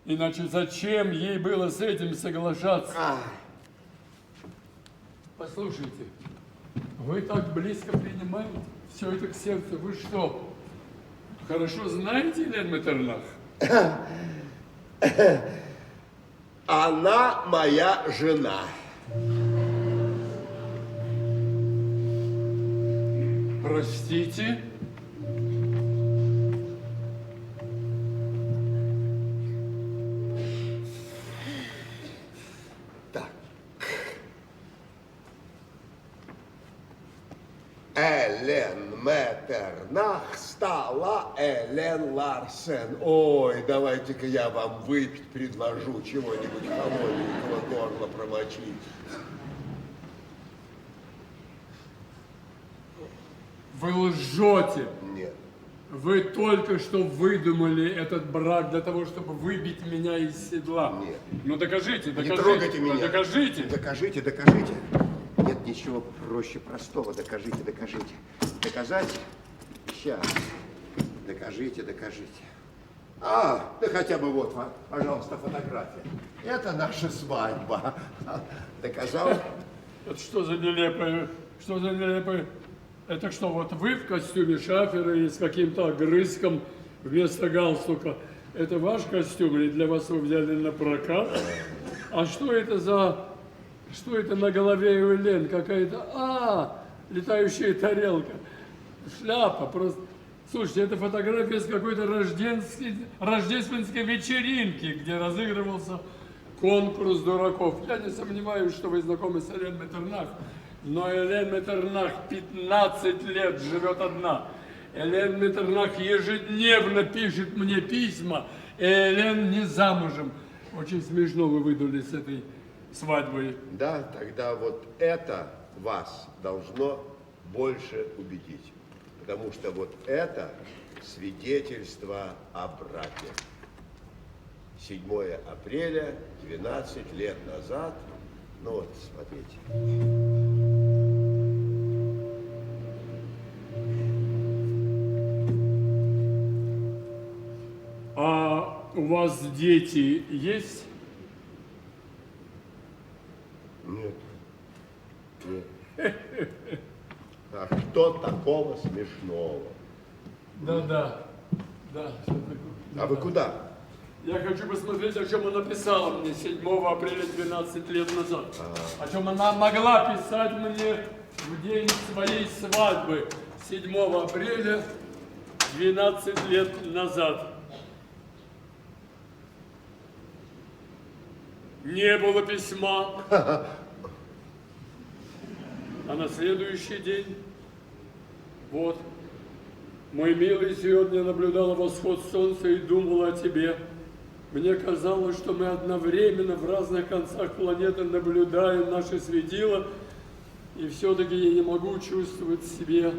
Иначе зачем ей было с этим соглашаться? Послушайте, вы так близко принимаете все это к сердцу. Вы что, хорошо знаете Елен Меттернах? Она моя жена. Простите? Так. Елен Меттернах стала Елен Ларсен. Ой, давайте-ка я вам выпить предложу, чего-нибудь холодненького, горло промочить. Вы лжете. Нет. Вы только что выдумали этот брак для того, чтобы выбить меня из седла. Нет. Ну докажите, Не докажите. трогайте меня. Докажите. Докажите. Нет ничего проще простого. Докажите. Доказать? Сейчас. Докажите. Да хотя бы вот, пожалуйста, фотография. Это наша свадьба. Доказал? Это что за нелепое? Это что, вот вы в костюме шафера и с каким-то огрызком вместо галстука? Это ваш костюм или для вас его взяли на прокат? А что это на голове у Елен? Какая-то, летающая тарелка. Шляпа просто. Слушайте, это фотография с какой-то рождественской вечеринки, где разыгрывался конкурс дураков. Я не сомневаюсь, что вы знакомы с Елен Меттернах. Но Елен Меттернах 15 лет живет одна. Елен Меттернах ежедневно пишет мне письма, и Елен не замужем. Очень смешно вы выдули с этой свадьбой. Да, тогда вот это вас должно больше убедить. Потому что вот это свидетельство о браке. 7 апреля, 12 лет назад. Ну вот, смотрите. А у вас дети есть? Нет. А что такого смешного? Да. А вы куда? Я хочу посмотреть, о чем она писала мне 7 апреля 12 лет назад. О чем она могла писать мне в день своей свадьбы 7 апреля 12 лет назад. Не было письма. А на следующий день, вот, мой милый, сегодня наблюдала восход солнца и думала о тебе. Мне казалось, что мы одновременно в разных концах планеты наблюдаем наши светила, и все-таки я не могу чувствовать в себе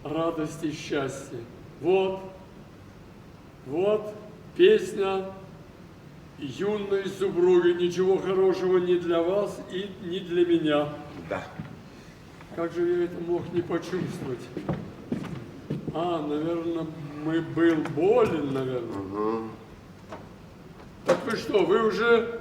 радость и счастье. Вот песня юной супруги. Ничего хорошего ни для вас и ни для меня. Да. Как же я это мог не почувствовать? Наверное, был болен, наверное. Угу. Так вы что, вы уже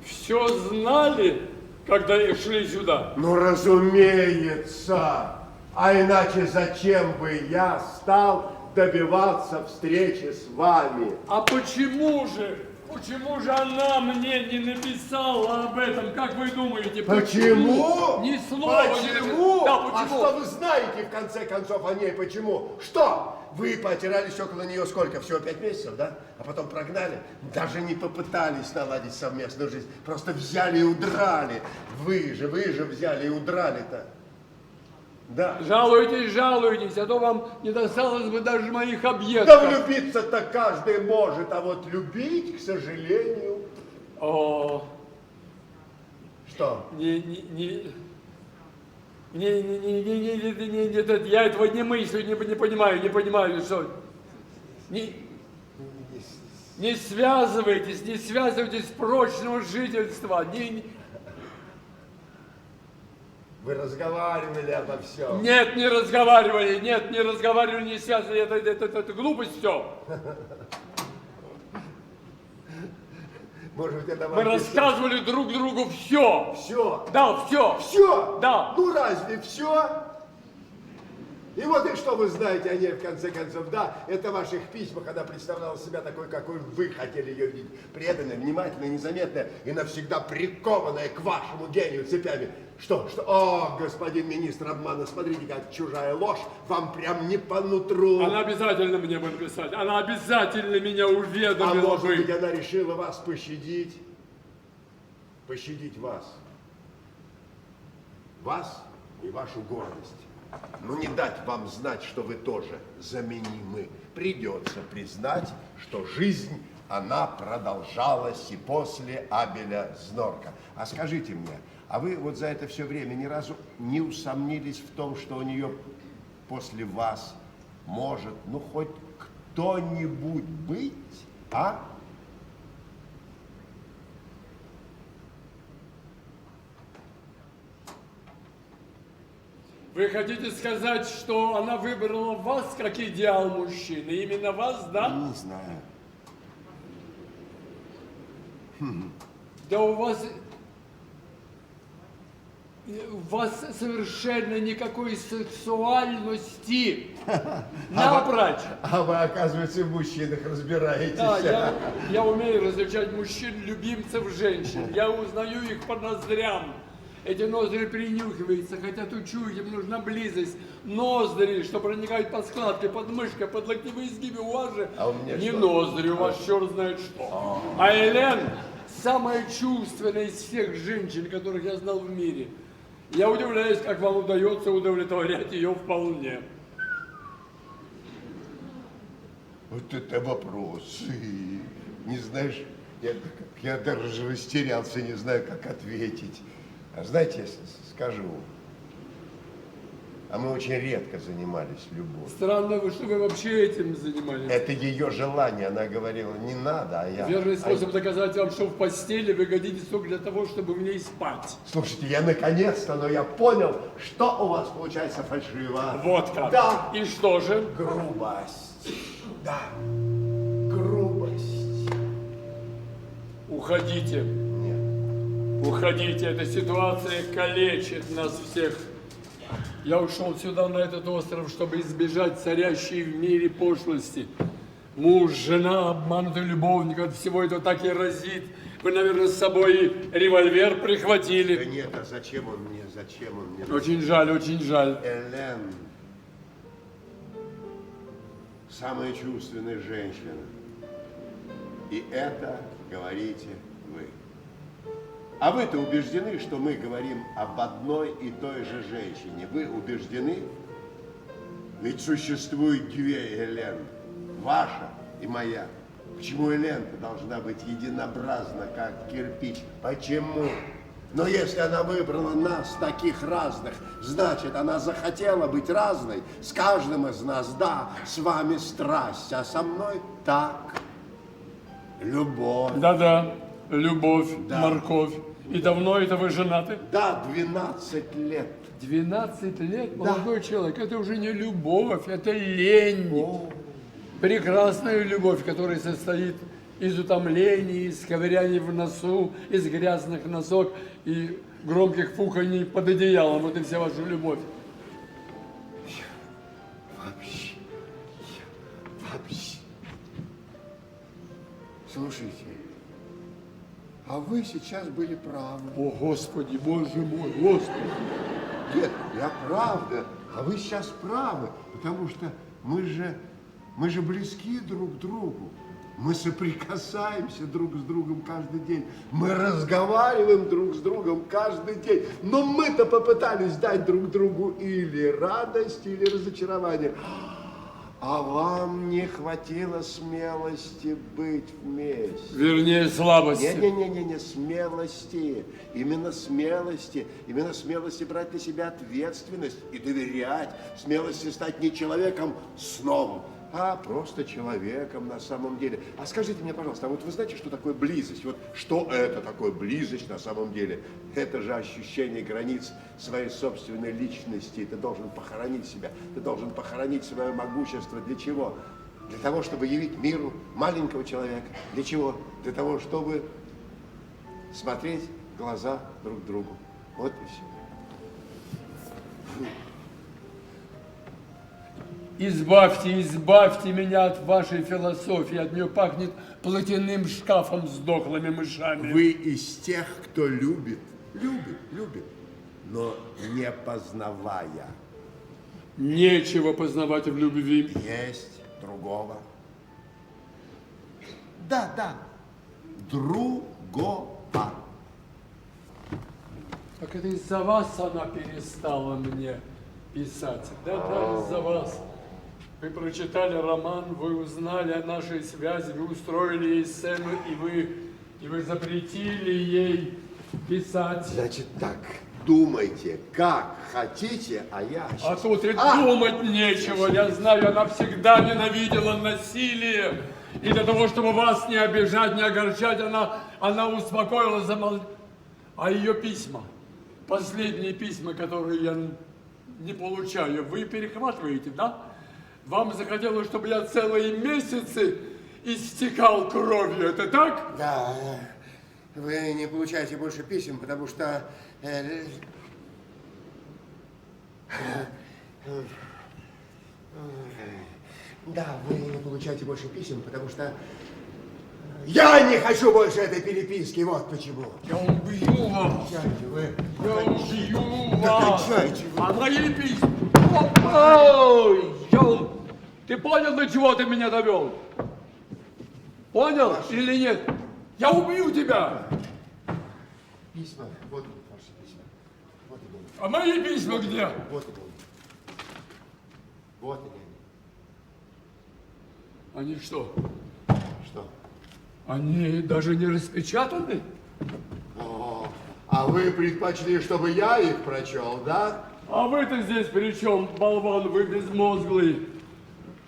все знали, когда шли сюда? Ну, разумеется. А иначе зачем бы я стал добиваться встречи с вами? А почему же Почему же она мне не написала об этом? Как вы думаете? Почему? Ни слова не Почему? Да, А почему? что вы знаете, в конце концов, о ней? Почему? Что? Вы потирались около нее сколько? Всего 5 месяцев, да? А потом прогнали? Даже не попытались наладить совместную жизнь. Просто взяли и удрали. Вы же взяли и удрали-то. Да. Жалуетесь, а то вам не досталось бы даже моих Да объектов. влюбиться-то каждый может, а вот любить, к сожалению... О, Что? Я этого не мыслю, не понимаю, что... Не связывайтесь прочного жительства. Вы разговаривали обо всем. Нет, не разговаривали, не связывали, это глупость все. Может быть, это вам Мы рассказывали друг другу все. Все. Да, все. Все? Да. Ну разве все? И вот и что вы знаете о ней в конце концов, да? Это в ваших письмах она представляла себя такой, какой вы хотели ее видеть. Преданная, внимательная, незаметная и навсегда прикованная к вашему гению цепями. Что? О, господин министр обмана, смотрите, как чужая ложь вам прям не по нутру. Она обязательно мне будет писать. Она обязательно меня А уведомила может быть, бы. она решила вас пощадить? Пощадить вас. Вас и вашу гордость. Ну, не дать вам знать, что вы тоже заменимы. Придется признать, что жизнь, она продолжалась и после Абеля Знорка. А скажите мне, а вы вот за это все время ни разу не усомнились в том, что у нее после вас может, ну, хоть кто-нибудь быть, а? Вы хотите сказать, что она выбрала вас как идеал мужчины? Именно вас, да? Не знаю. Да у вас совершенно никакой сексуальности. Напрочь. А вы, оказывается, в мужчинах разбираетесь. Да, я умею различать мужчин, любимцев, женщин. Я узнаю их по ноздрям. Эти ноздри принюхиваются, хотят учуять, им нужна близость. Ноздри, что проникают под складкой, под мышкой, под локтевые изгибы. У вас же А у меня не что? ноздри, у вас черт знает что. А Элен самая чувственная из всех женщин, которых я знал в мире. Я удивляюсь, как вам удается удовлетворять ее вполне. Вот это вопрос. Не знаешь, я даже растерялся, не знаю, как ответить. А знаете, скажу, а мы очень редко занимались любовью. Странно, что вы вообще этим занимались. Это ее желание, она говорила, не надо, а я... Верный способ доказать вам, что в постели вы годитесь только для того, чтобы в ней спать. Слушайте, я наконец-то, но я понял, что у вас получается фальшиво. Вот как. Да. И что же? Грубость. Да. Грубость. Уходите. Нет. Уходите. Эта ситуация калечит нас всех. Я ушел сюда, на этот остров, чтобы избежать царящей в мире пошлости. Муж, жена, обманутый любовник, от всего этого так и разит. Вы, наверное, с собой револьвер прихватили. Да нет, а зачем он мне, зачем он мне? Очень жаль, очень жаль. Элен, самая чувственная женщина. И это говорите вы. А вы-то убеждены, что мы говорим об одной и той же женщине? Вы убеждены? Ведь существует две Элен. Ваша и моя. Почему Элен-то должна быть единообразна, как кирпич? Почему? Но если она выбрала нас, таких разных, значит, она захотела быть разной. С каждым из нас, да, с вами страсть, а со мной так. Любовь. Да-да, любовь, Да. морковь. И давно это вы женаты? Да, 12 лет. 12 лет, молодой человек, это уже не любовь, это лень. Прекрасная любовь, которая состоит из утомлений, из ковыряний в носу, из грязных носок и громких фуканий под одеялом. Вот и вся ваша любовь. Вообще. Слушайте, а вы сейчас были правы. О, Господи, Боже мой, Господи. Нет, я правда, а вы сейчас правы, потому что мы же близки друг к другу. Мы соприкасаемся друг с другом каждый день. Мы разговариваем друг с другом каждый день. Но мы-то попытались дать друг другу или радость, или разочарование. А вам не хватило смелости быть вместе. Вернее, слабости. Не, смелости. Именно смелости. Именно смелости брать на себя ответственность и доверять. Смелости стать не человеком с новым, а просто человеком на самом деле. А скажите мне, пожалуйста, а вот вы знаете, что такое близость? Вот что это такое близость на самом деле? Это же ощущение границ своей собственной личности. Ты должен похоронить себя, ты должен похоронить свое могущество. Для чего? Для того, чтобы явить миру маленького человека. Для чего? Для того, чтобы смотреть в глаза друг другу. Вот и все. Избавьте меня от вашей философии, от нее пахнет платяным шкафом с дохлыми мышами. Вы из тех, кто любит, но не познавая. Нечего познавать в любви. Есть другого. Да, другого. Так это из-за вас она перестала мне писать. Да, из-за вас. Вы прочитали роман, вы узнали о нашей связи, вы устроили ей сцену, и вы запретили ей писать. Значит так, думайте, как хотите, а я... А тут и думать нечего. Я знаю, она всегда ненавидела насилие. И для того, чтобы вас не обижать, не огорчать, она успокоилась, А ее письма, последние письма, которые я не получаю, вы перехватываете, да? Вам захотелось, чтобы я целые месяцы истекал кровью, это так? Да, вы не получаете больше писем, потому что... Да, вы не получаете больше писем, потому что... Я не хочу больше этой переписки, вот почему. Я убью вас! Кончайте вы. Я убью Да вас! кончайте вы. А мои письма... Ой, ёл! Ты понял, до чего ты меня довел? Понял или нет? Я убью тебя! Письма, вот ваши письма. Вот и будут. А мои письма где? Вот и будут. Вот и они. Они что? Что? Они даже не распечатаны? О, а вы предпочли, чтобы я их прочел, да? А вы-то здесь при чем, болван, вы безмозглый?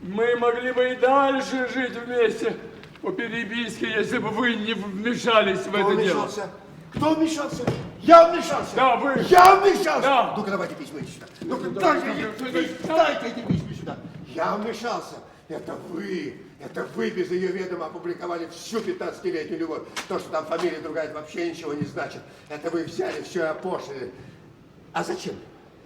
Мы могли бы и дальше жить вместе по переписке, если бы вы не вмешались в это дело. Кто вмешался? Я вмешался! Да, вы! Я вмешался! Да! Ну-ка, давайте письма иди сюда. Ну-ка, Да, дайте эти письма сюда. Я вмешался. Это вы без ее ведома опубликовали всю 15-летнюю любовь. То, что там фамилия другая, вообще ничего не значит. Это вы взяли все и опошлили. А зачем?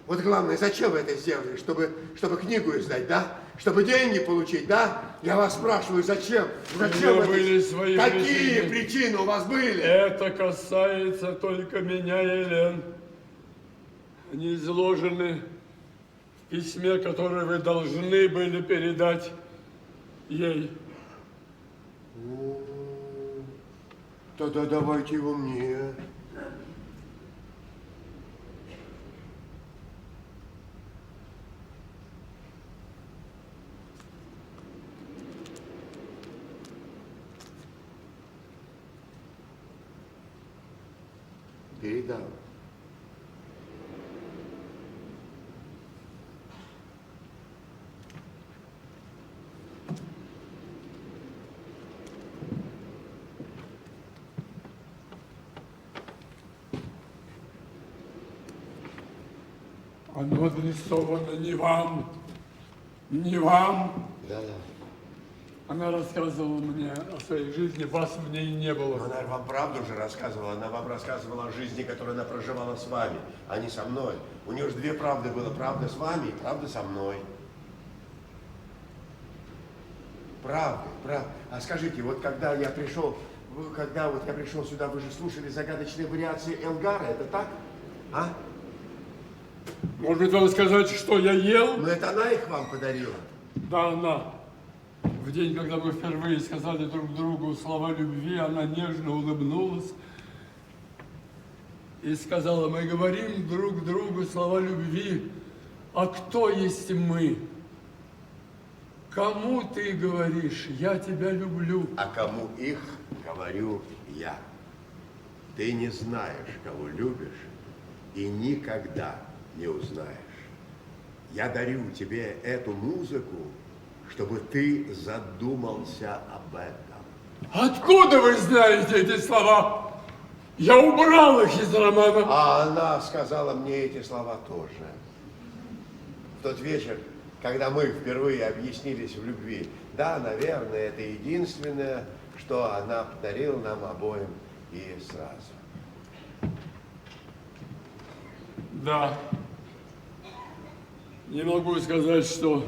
Вот главное, зачем вы это сделали? Чтобы книгу издать, да? Чтобы деньги получить, да? Я вас спрашиваю, зачем? Зачем вы были свои Какие причины. причины у вас были? Это касается только меня и Елен. Они изложены в письме, которое вы должны были передать ей. Тогда давайте его мне. Передам. Оно адресовано не вам. Не вам. Да. Она рассказывала мне о своей жизни, вас в ней не было. Она вам правду же рассказывала. Она вам рассказывала о жизни, которую она проживала с вами, а не со мной. У нее же две правды было. Правда с вами и правда со мной. Правда. А скажите, вот когда я пришел когда вот я пришел сюда, вы же слушали загадочные вариации Элгара, это так? А? Может быть, вам сказать, что я ел? Ну это она их вам подарила. Да, она. В день, когда мы впервые сказали друг другу слова любви, она нежно улыбнулась и сказала: мы говорим друг другу слова любви, а кто есть мы? Кому ты говоришь, я тебя люблю? А кому их говорю я. Ты не знаешь, кого любишь, и никогда не узнаешь. Я дарю тебе эту музыку, чтобы ты задумался об этом. Откуда вы знаете эти слова? Я убрал их из романа. А она сказала мне эти слова тоже. В тот вечер, когда мы впервые объяснились в любви. Да, наверное, это единственное, что она подарила нам обоим и сразу. Да. Не могу сказать, что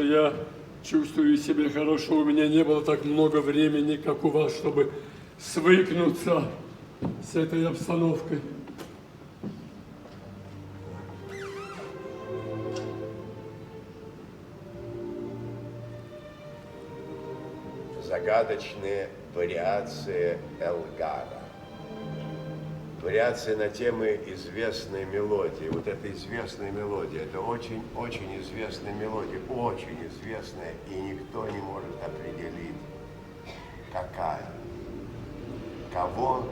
я чувствую себя хорошо. У меня не было так много времени, как у вас, чтобы свыкнуться с этой обстановкой. Загадочные вариации Элгара. Вариации на темы известной мелодии. Вот эта известная мелодия, это очень-очень известная мелодия, очень известная, и никто не может определить, какая. Кого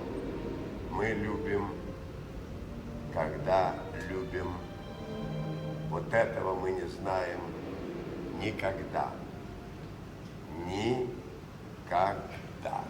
мы любим, когда любим. Вот этого мы не знаем никогда. Никогда. Да.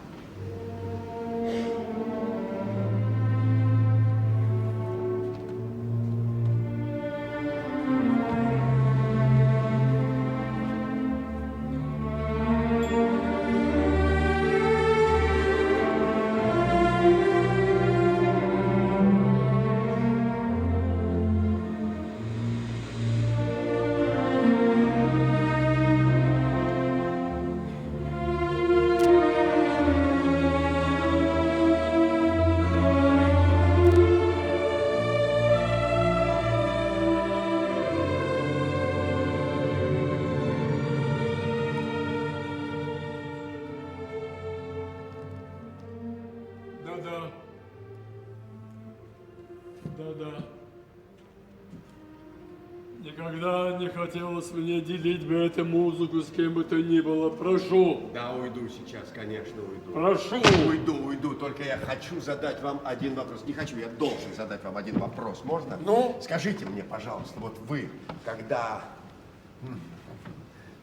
Никогда не хотелось мне делить бы эту музыку с кем бы то ни было. Прошу. Да, уйду сейчас, конечно, уйду. Прошу. Уйду. Только я хочу задать вам один вопрос. Не хочу, я должен задать вам один вопрос. Можно? Ну? Скажите мне, пожалуйста, вот вы, когда...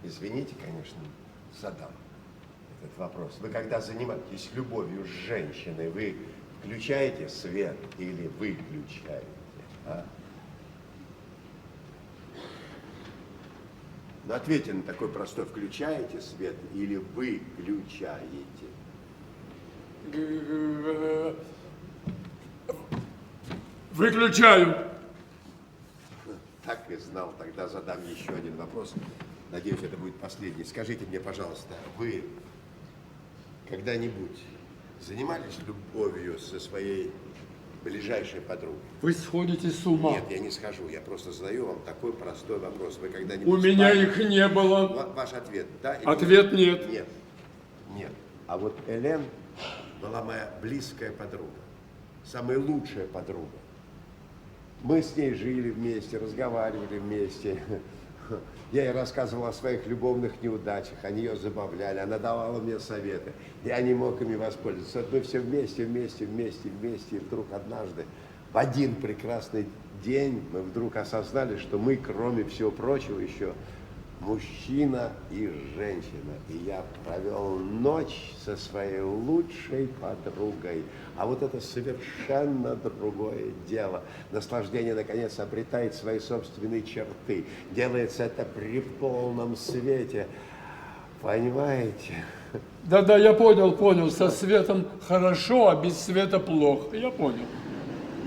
Извините, конечно, задам этот вопрос. Вы когда занимаетесь любовью с женщиной, вы включаете свет или выключаете? А? Ну, ответьте на такой простой. Включаете свет или выключаете? Выключаю. Так и знал. Тогда задам еще один вопрос. Надеюсь, это будет последний. Скажите мне, пожалуйста, вы когда-нибудь занимались любовью со своей ближайшей подругой? Вы сходите с ума. Нет, я не схожу. Я просто задаю вам такой простой вопрос. Вы когда-нибудь... У меня их не было. Ваш ответ, да? Ответ нет. Нет. А вот Элен была моя близкая подруга. Самая лучшая подруга. Мы с ней жили вместе, разговаривали вместе. Я ей рассказывал о своих любовных неудачах, они ее забавляли, она давала мне советы. Я не мог ими воспользоваться. Вот мы все вместе, и вдруг однажды, в один прекрасный день, мы вдруг осознали, что мы, кроме всего прочего, еще мужчина и женщина. И я провел ночь со своей лучшей подругой. А вот это совершенно другое дело. Наслаждение, наконец, обретает свои собственные черты. Делается это при полном свете. Понимаете? Да, я понял. Со светом хорошо, а без света плохо. Я понял.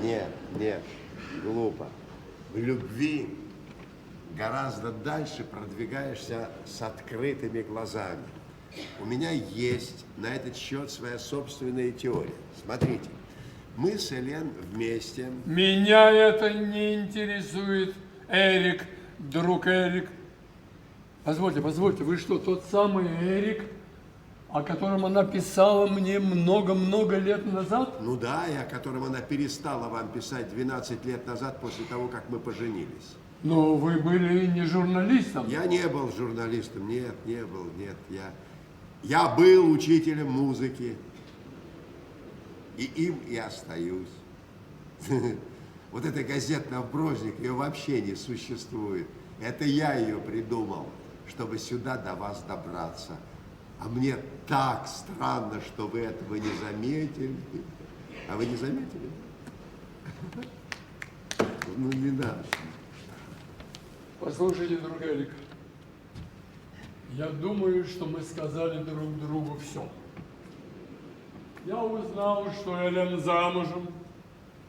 Нет, глупо. В любви гораздо дальше продвигаешься с открытыми глазами. У меня есть на этот счет своя собственная теория. Смотрите, мы с Элен вместе. Меня это не интересует, Эрик, друг Эрик. Позвольте, вы что, тот самый Эрик, о котором она писала мне много-много лет назад? Ну да, и о котором она перестала вам писать 12 лет назад после того, как мы поженились. Но вы были не журналистом. Я не был журналистом, нет. Я был учителем музыки. И им и остаюсь. Вот эта газета «Вбросник», ее вообще не существует. Это я ее придумал, чтобы сюда до вас добраться. А мне так странно, что вы этого не заметили. А вы не заметили? Ну, не надо. Послушайте, друг Эрик, я думаю, что мы сказали друг другу все. Я узнал, что Элен замужем,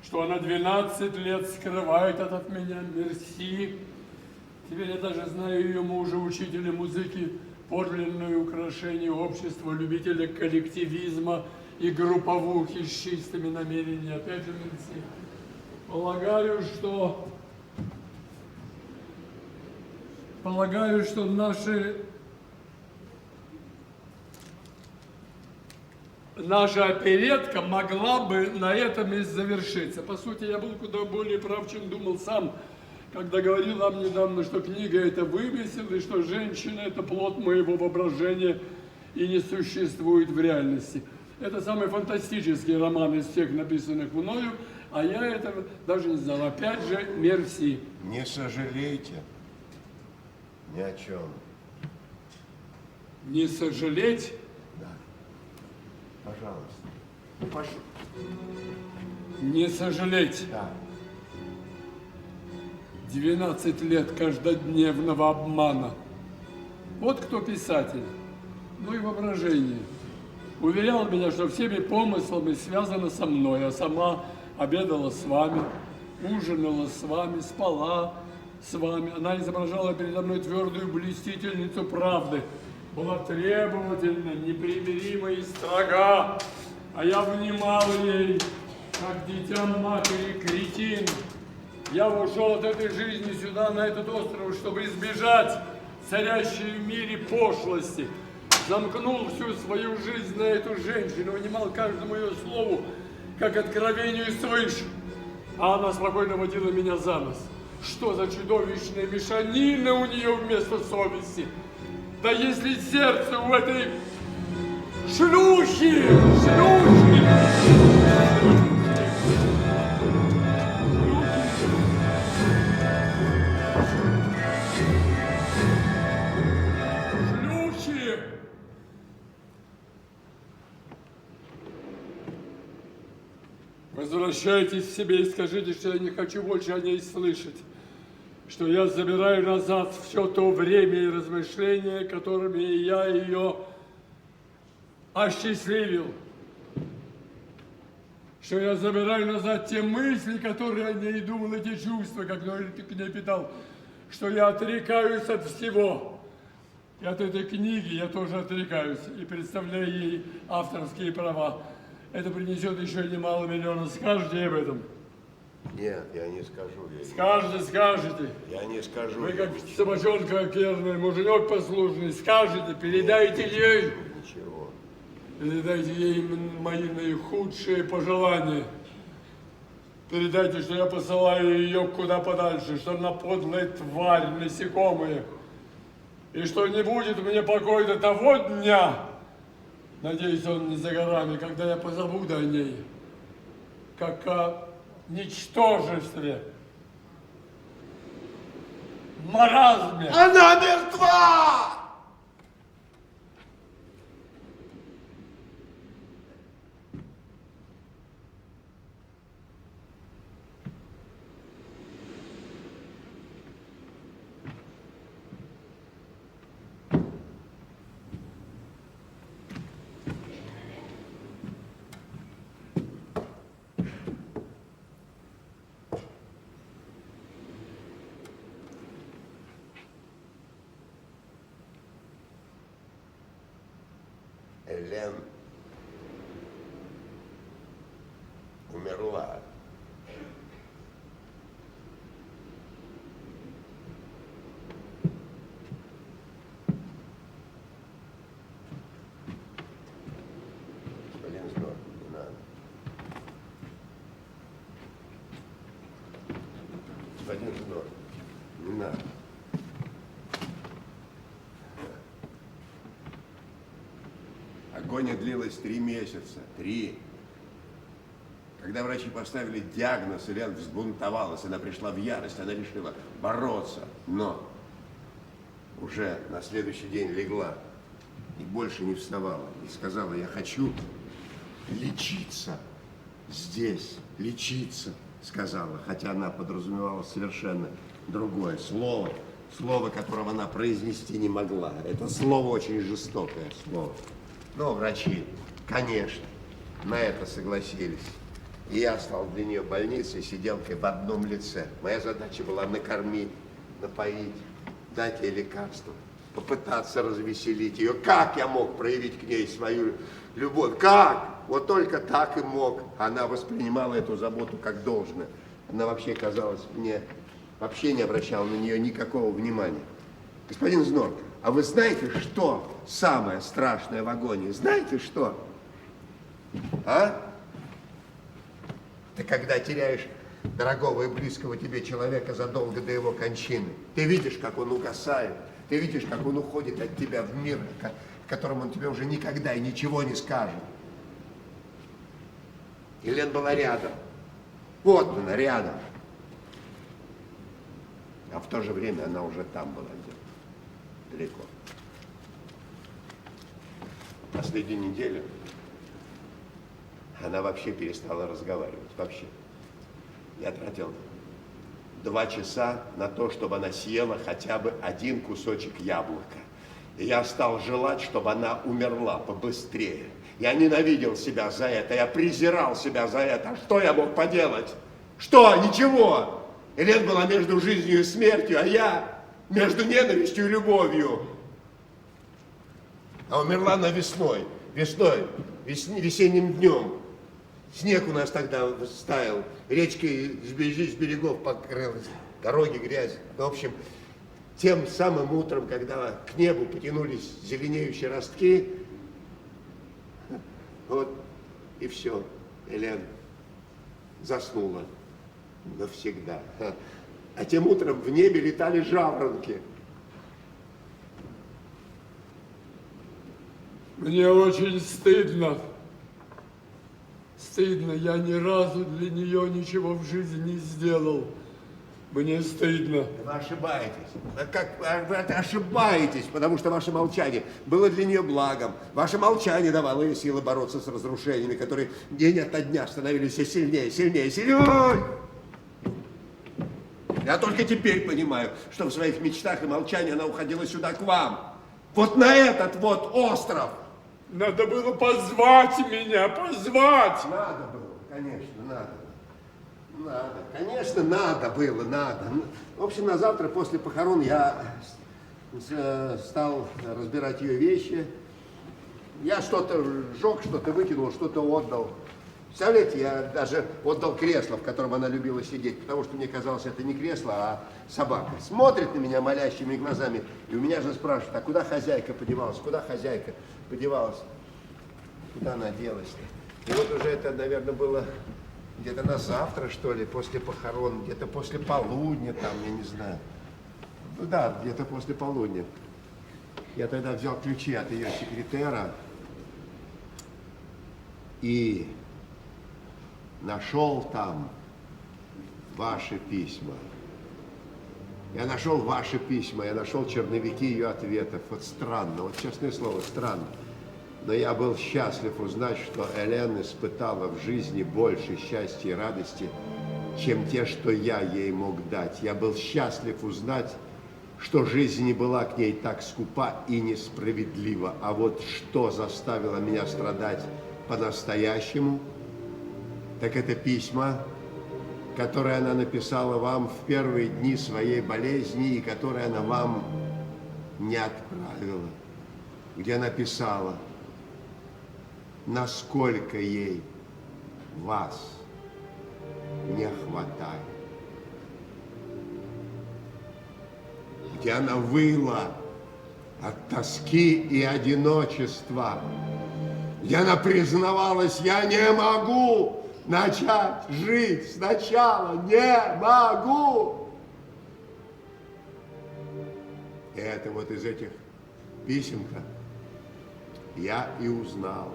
что она 12 лет скрывает это от меня, мерси. Теперь я даже знаю ее мужа, учителя музыки, подлинное украшение общества, любителя коллективизма и групповухи с чистыми намерениями. Опять же, мерси. Полагаю, что наша оперетка могла бы на этом и завершиться. По сути, я был куда более прав, чем думал сам, когда говорил вам недавно, что книга это вымысел, и что женщина это плод моего воображения и не существует в реальности. Это самый фантастический роман из всех написанных мною, а я этого даже не знал. Опять же, мерси. Не сожалейте ни о чем. Не сожалеть? Да. Пожалуйста. Ну, пошел. Не сожалеть. Да. 12 лет каждодневного обмана. Вот кто писатель. Ну и воображение. Уверял меня, что всеми помыслами связано со мной, а сама обедала с вами, ужинала с вами, спала с вами. Она изображала передо мной твердую блюстительницу правды. Была требовательна, непримирима и строга. А я внимал ей, как дитя матери кретин. Я ушел от этой жизни сюда, на этот остров, чтобы избежать царящей в мире пошлости. Замкнул всю свою жизнь на эту женщину, внимал каждому ее слову, как откровению свыше. А она спокойно водила меня за нос. Что за чудовищная мешанина у нее вместо совести? Да если сердце у этой шлюхи! Возвращайтесь к себе и скажите, что я не хочу больше о ней слышать, что я забираю назад все то время и размышления, которыми я ее осчастливил, что я забираю назад те мысли, которые о ней думал, эти чувства, которые ты к ней питал, что я отрекаюсь от всего. И от этой книги я тоже отрекаюсь и представляю ей авторские права. Это принесет еще немало миллионов. Скажете об этом? Нет, я не скажу ей. Скажете. Я не скажу. Вы как собачонка окерный, муженек послушный, скажете, передайте ей. Ничего. Передайте ей мои наихудшие пожелания. Передайте, что я посылаю ее куда подальше, что она подлая тварь, насекомая. И что не будет мне покоя до того дня, надеюсь, он не за горами, когда я позабуду о ней, как о ничтожестве, маразме. Она мертва! Элен умерла. Господин Знор, не надо. Господин Знор, не надо. Агония длилась 3 месяца. 3. Когда врачи поставили диагноз, Элен взбунтовалась, она пришла в ярость, она решила бороться. Но уже на следующий день легла и больше не вставала. И сказала: я хочу лечиться здесь, лечиться, сказала. Хотя она подразумевала совершенно другое слово, слово, которого она произнести не могла. Это слово очень жестокое слово. Но врачи, конечно, на это согласились. И я стал для нее больницей, сиделкой в одном лице. Моя задача была накормить, напоить, дать ей лекарства, попытаться развеселить ее. Как я мог проявить к ней свою любовь? Как? Вот только так и мог. Она воспринимала эту заботу как должное. Она вообще, казалось мне, вообще не обращала на нее никакого внимания. Господин Знор, а вы знаете, что самое страшное в агонии? Знаете, что? А? Ты когда теряешь дорогого и близкого тебе человека задолго до его кончины, ты видишь, как он угасает, ты видишь, как он уходит от тебя в мир, в котором он тебе уже никогда и ничего не скажет. Элен была рядом. Вот она, рядом. А в то же время она уже там была где-то, далеко. Последнюю неделю она вообще перестала разговаривать. Вообще. Я тратил 2 часа на то, чтобы она съела хотя бы 1 кусочек яблока. И я стал желать, чтобы она умерла побыстрее. Я ненавидел себя за это, я презирал себя за это. А что я мог поделать? Что? Ничего. Элен была между жизнью и смертью, а я между ненавистью и любовью. А умерла она весной, весенним днем. Снег у нас тогда стаял, речка с берегов покрылась, дороги грязь. Ну, в общем, тем самым утром, когда к небу потянулись зеленеющие ростки, вот и все, Элен заснула навсегда. А тем утром в небе летали жаворонки. Мне очень стыдно. Стыдно, я ни разу для нее ничего в жизни не сделал. Мне стыдно. Вы ошибаетесь. Вы ошибаетесь, потому что ваше молчание было для нее благом. Ваше молчание давало ей силы бороться с разрушениями, которые день ото дня становились все сильнее, сильнее, сильнее. Я только теперь понимаю, что в своих мечтах и молчании она уходила сюда к вам. Вот на этот вот остров. Надо было позвать меня, позвать. Надо было, конечно, надо. Надо, конечно, надо было, надо. В общем, на завтра после похорон я стал разбирать ее вещи. Я что-то сжег, что-то выкинул, что-то отдал. Представляете, я даже отдал кресло, в котором она любила сидеть, потому что мне казалось, это не кресло, а собака. Смотрит на меня молящими глазами, и у меня же спрашивают: а куда хозяйка подевалась? Куда хозяйка подевалась? Куда она делась-то? И вот уже это, наверное, было где-то на завтра, что ли, после похорон, где-то после полудня, там, я не знаю. Ну да, где-то после полудня. Я тогда взял ключи от ее секретера и нашел там ваши письма. Я нашел ваши письма, я нашел черновики ее ответов. Вот странно, вот честное слово, странно. Но я был счастлив узнать, что Элен испытала в жизни больше счастья и радости, чем те, что я ей мог дать. Я был счастлив узнать, что жизнь не была к ней так скупа и несправедлива. А вот что заставило меня страдать по-настоящему, так это письма, которые она написала вам в первые дни своей болезни и которые она вам не отправила. Где она писала: насколько ей вас не хватает. Где она выла от тоски и одиночества, где она признавалась: я не могу начать жить сначала, не могу. И это вот из этих писем-то я и узнал,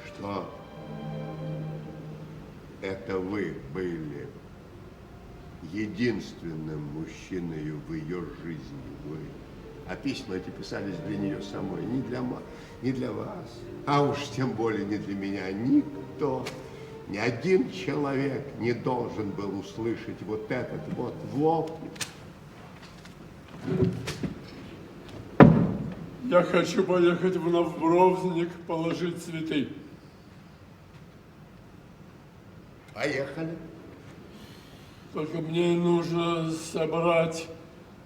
что это вы были единственным мужчиной в ее жизни. Вы. А письма эти писались для нее самой, не для вас, а уж тем более не для меня. Никто, ни один человек не должен был услышать вот этот вот вопль. Я хочу поехать в Новбровзник положить цветы. Поехали. Только мне нужно собрать.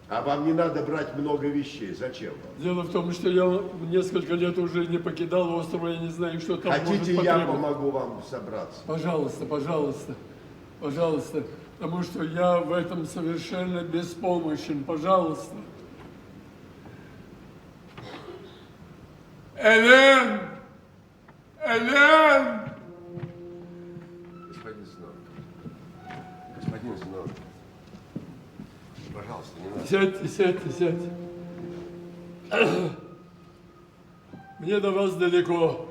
А вам не надо брать много вещей. Зачем вам? Дело в том, что я несколько лет уже не покидал острова, я не знаю, что там Хотите, может я потребоваться. помогу вам собраться? Пожалуйста, пожалуйста, пожалуйста. Потому что я в этом совершенно беспомощен. Пожалуйста. Элен! Элен! Господин Знон. Господин Знон. Пожалуйста, не надо. Сядьте, сядьте, сядьте. Мне до вас далеко.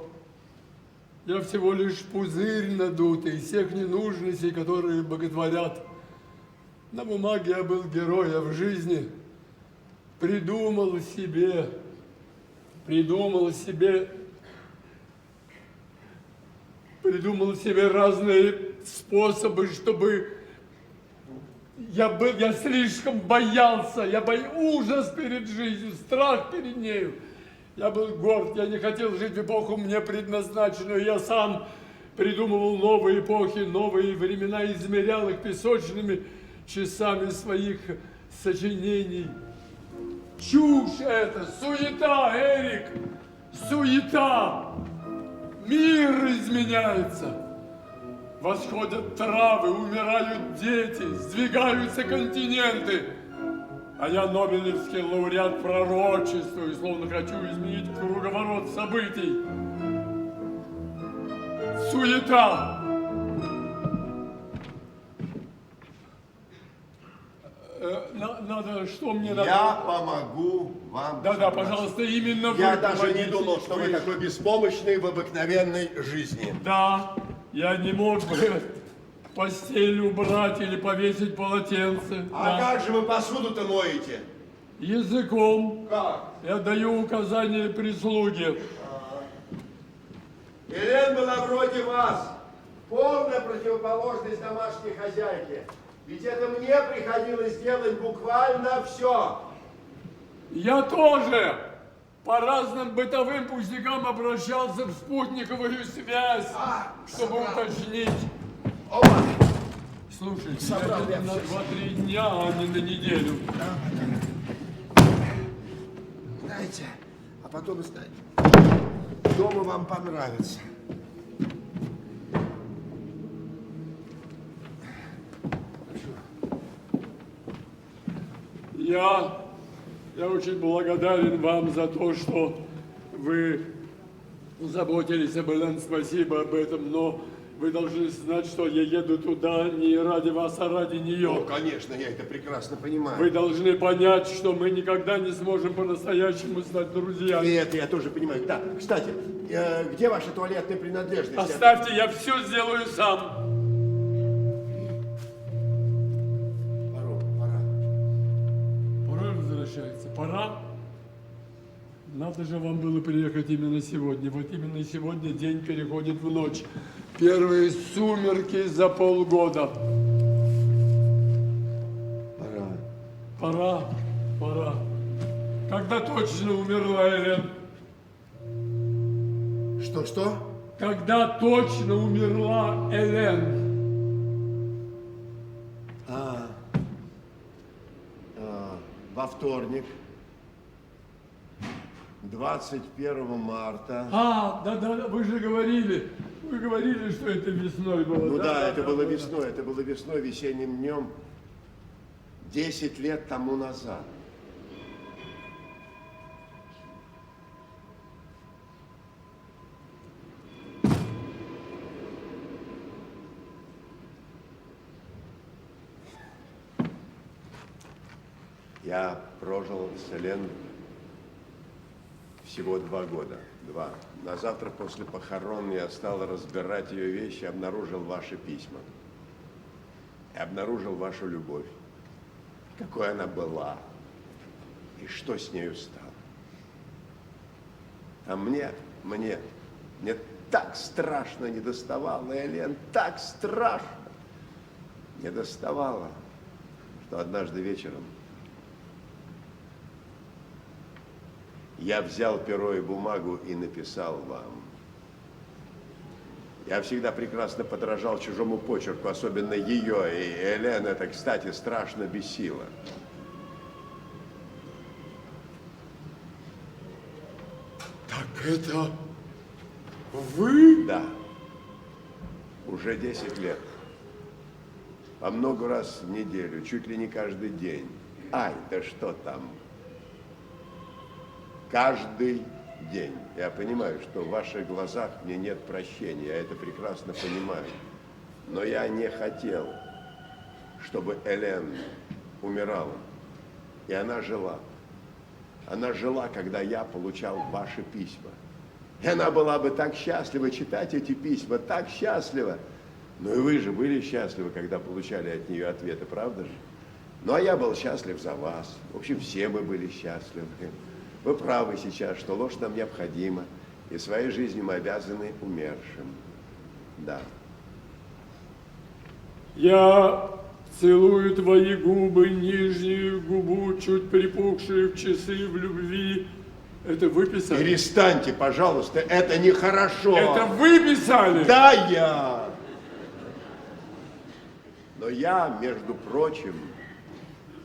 Я всего лишь пузырь надутый из всех ненужностей, которые боготворят. На бумаге я был героем, а в жизни придумал себе разные способы, чтобы я слишком боялся, ужас перед жизнью, страх перед нею. Я был горд, я не хотел жить в эпоху мне предназначенную, я сам придумывал новые эпохи, новые времена, измерял их песочными часами своих сочинений. Чушь это, суета, Эрик, суета. Мир изменяется. Восходят травы, умирают дети, сдвигаются континенты. А я нобелевский лауреат пророчествую, словно хочу изменить круговорот событий. Суета. Надо, что мне надо? Я помогу вам. Да, собраться. пожалуйста, именно вы. Я даже не помогите. думал, что вы такой беспомощный в обыкновенной жизни. Да, я не мог бы постель убрать или повесить полотенце. А Да. как же вы посуду-то моете? Языком. Как? Я даю указания прислуге. Елена была вроде вас. Полная противоположность домашней хозяйки. Ведь это мне приходилось делать буквально все. Я тоже по разным бытовым пустякам обращался в спутниковую связь, чтобы уточнить. Опа! Слушайте, Собрал я я на всё. 2-3 дня, а не на неделю. Знаете, а потом, знаете, дома вам понравится. Я очень благодарен вам за то, что вы заботились об Элен, спасибо об этом, но вы должны знать, что я еду туда не ради вас, а ради Ну, нее. конечно, я это прекрасно понимаю. Вы должны понять, что мы никогда не сможем по-настоящему стать друзьями. И это я тоже понимаю. Да, кстати, где ваши туалетные принадлежности? Оставьте, я все сделаю сам. Пора. Пора возвращается. Пора. Надо же вам было приехать именно сегодня. Вот именно сегодня день переходит в ночь. Первые сумерки за полгода. Пора. Когда точно умерла Элен? Что? Когда точно умерла Элен? Во вторник. 21 марта. Да, вы же говорили. Вы говорили, что это весной было. Ну да, это было весной. Это было весной, весенним днем. 10 лет тому назад. Я прожил с Элен всего 2 года. 2. На завтра после похорон я стал разбирать ее вещи, обнаружил ваши письма. И обнаружил вашу любовь. Какой она была. И что с нею стало. А мне так страшно не доставало, Элен, так страшно не доставало, что однажды вечером я взял перо и бумагу и написал вам. Я всегда прекрасно подражал чужому почерку, особенно ее, и Элен это, кстати, страшно бесило. Так это вы? Да. Уже 10 лет. По много раз в неделю, чуть ли не каждый день. Ай, да что там. Каждый день. Я понимаю, что в ваших глазах мне нет прощения, я это прекрасно понимаю. Но я не хотел, чтобы Элен умирала. И она жила. Она жила, когда я получал ваши письма. И она была бы так счастлива читать эти письма, так счастлива. Ну и вы же были счастливы, когда получали от нее ответы, правда же? Ну а я был счастлив за вас. В общем, все мы были счастливы. Вы правы сейчас, что ложь нам необходима, и своей жизнью мы обязаны умершим. Да. Я целую твои губы, нижнюю губу, чуть припухшие в часы в любви. Это вы писали? Перестаньте, пожалуйста, это нехорошо. Это вы писали? Да, я. Но я, между прочим,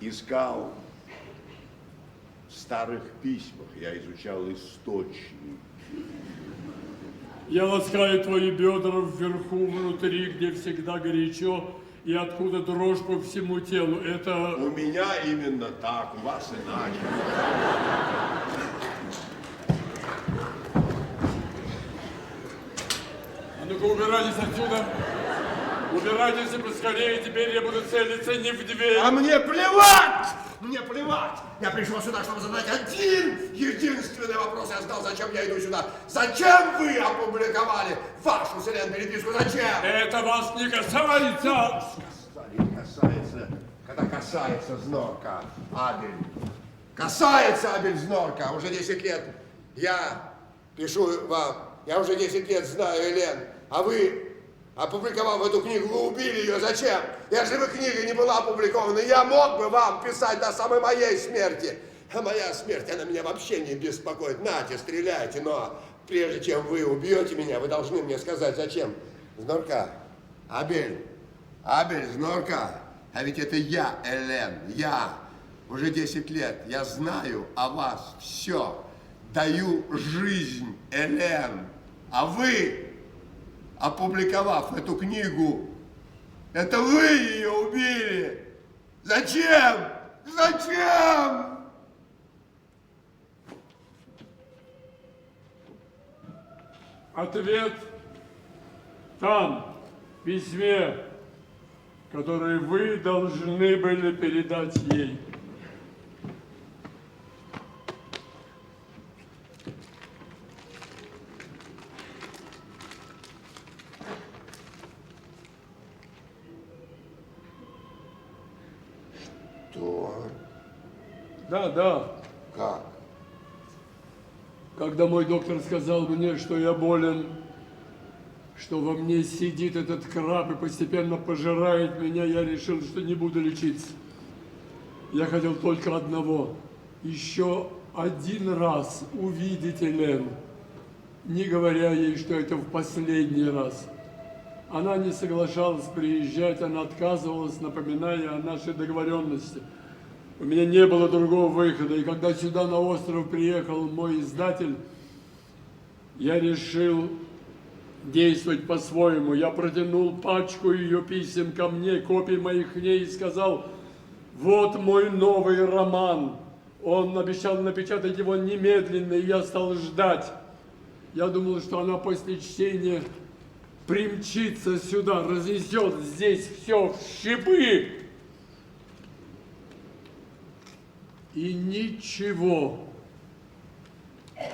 искал в старых письмах, я изучал источник. Я ласкаю твои бедра вверху, внутри, где всегда горячо, и откуда дрожь по всему телу. Это... У меня именно так, у вас иначе. А ну-ка, убирайтесь отсюда. Убирайтесь и поскорее, теперь я буду целиться не в дверь. А мне плевать! Мне плевать! Я пришел сюда, чтобы задать один единственный вопрос. Я знал, зачем я иду сюда. Зачем вы опубликовали вашу с Элен переписку? Зачем? Это вас не касается. Не касается, когда касается Знорка, Абель. Касается Абель Знорка. Уже 10 лет я пишу вам. Я уже 10 лет знаю Элен. А вы, опубликовав эту книгу, вы убили ее. Зачем? Если бы книга не была опубликована, я мог бы вам писать до самой моей смерти. А моя смерть, она меня вообще не беспокоит. Нате, стреляйте, но прежде чем вы убьете меня, вы должны мне сказать, зачем. Знорка, Абель, Знорка, а ведь это я, Элен, я. Уже 10 лет, я знаю о вас все. Даю жизнь, Элен. А вы, опубликовав эту книгу, это вы ее убили. Зачем? Зачем? Ответ там, в письме, который вы должны были передать ей. Что? Да. Как? Когда мой доктор сказал мне, что я болен, что во мне сидит этот краб и постепенно пожирает меня, я решил, что не буду лечиться. Я хотел только одного – еще один раз увидеть Элен, не говоря ей, что это в последний раз. Она не соглашалась приезжать, она отказывалась, напоминая о нашей договоренности. У меня не было другого выхода. И когда сюда на остров приехал мой издатель, я решил действовать по-своему. Я протянул пачку ее писем ко мне, копий моих книг и сказал: вот мой новый роман. Он обещал напечатать его немедленно, и я стал ждать. Я думал, что она после чтения примчится сюда, разнесет здесь все в щепы. И ничего.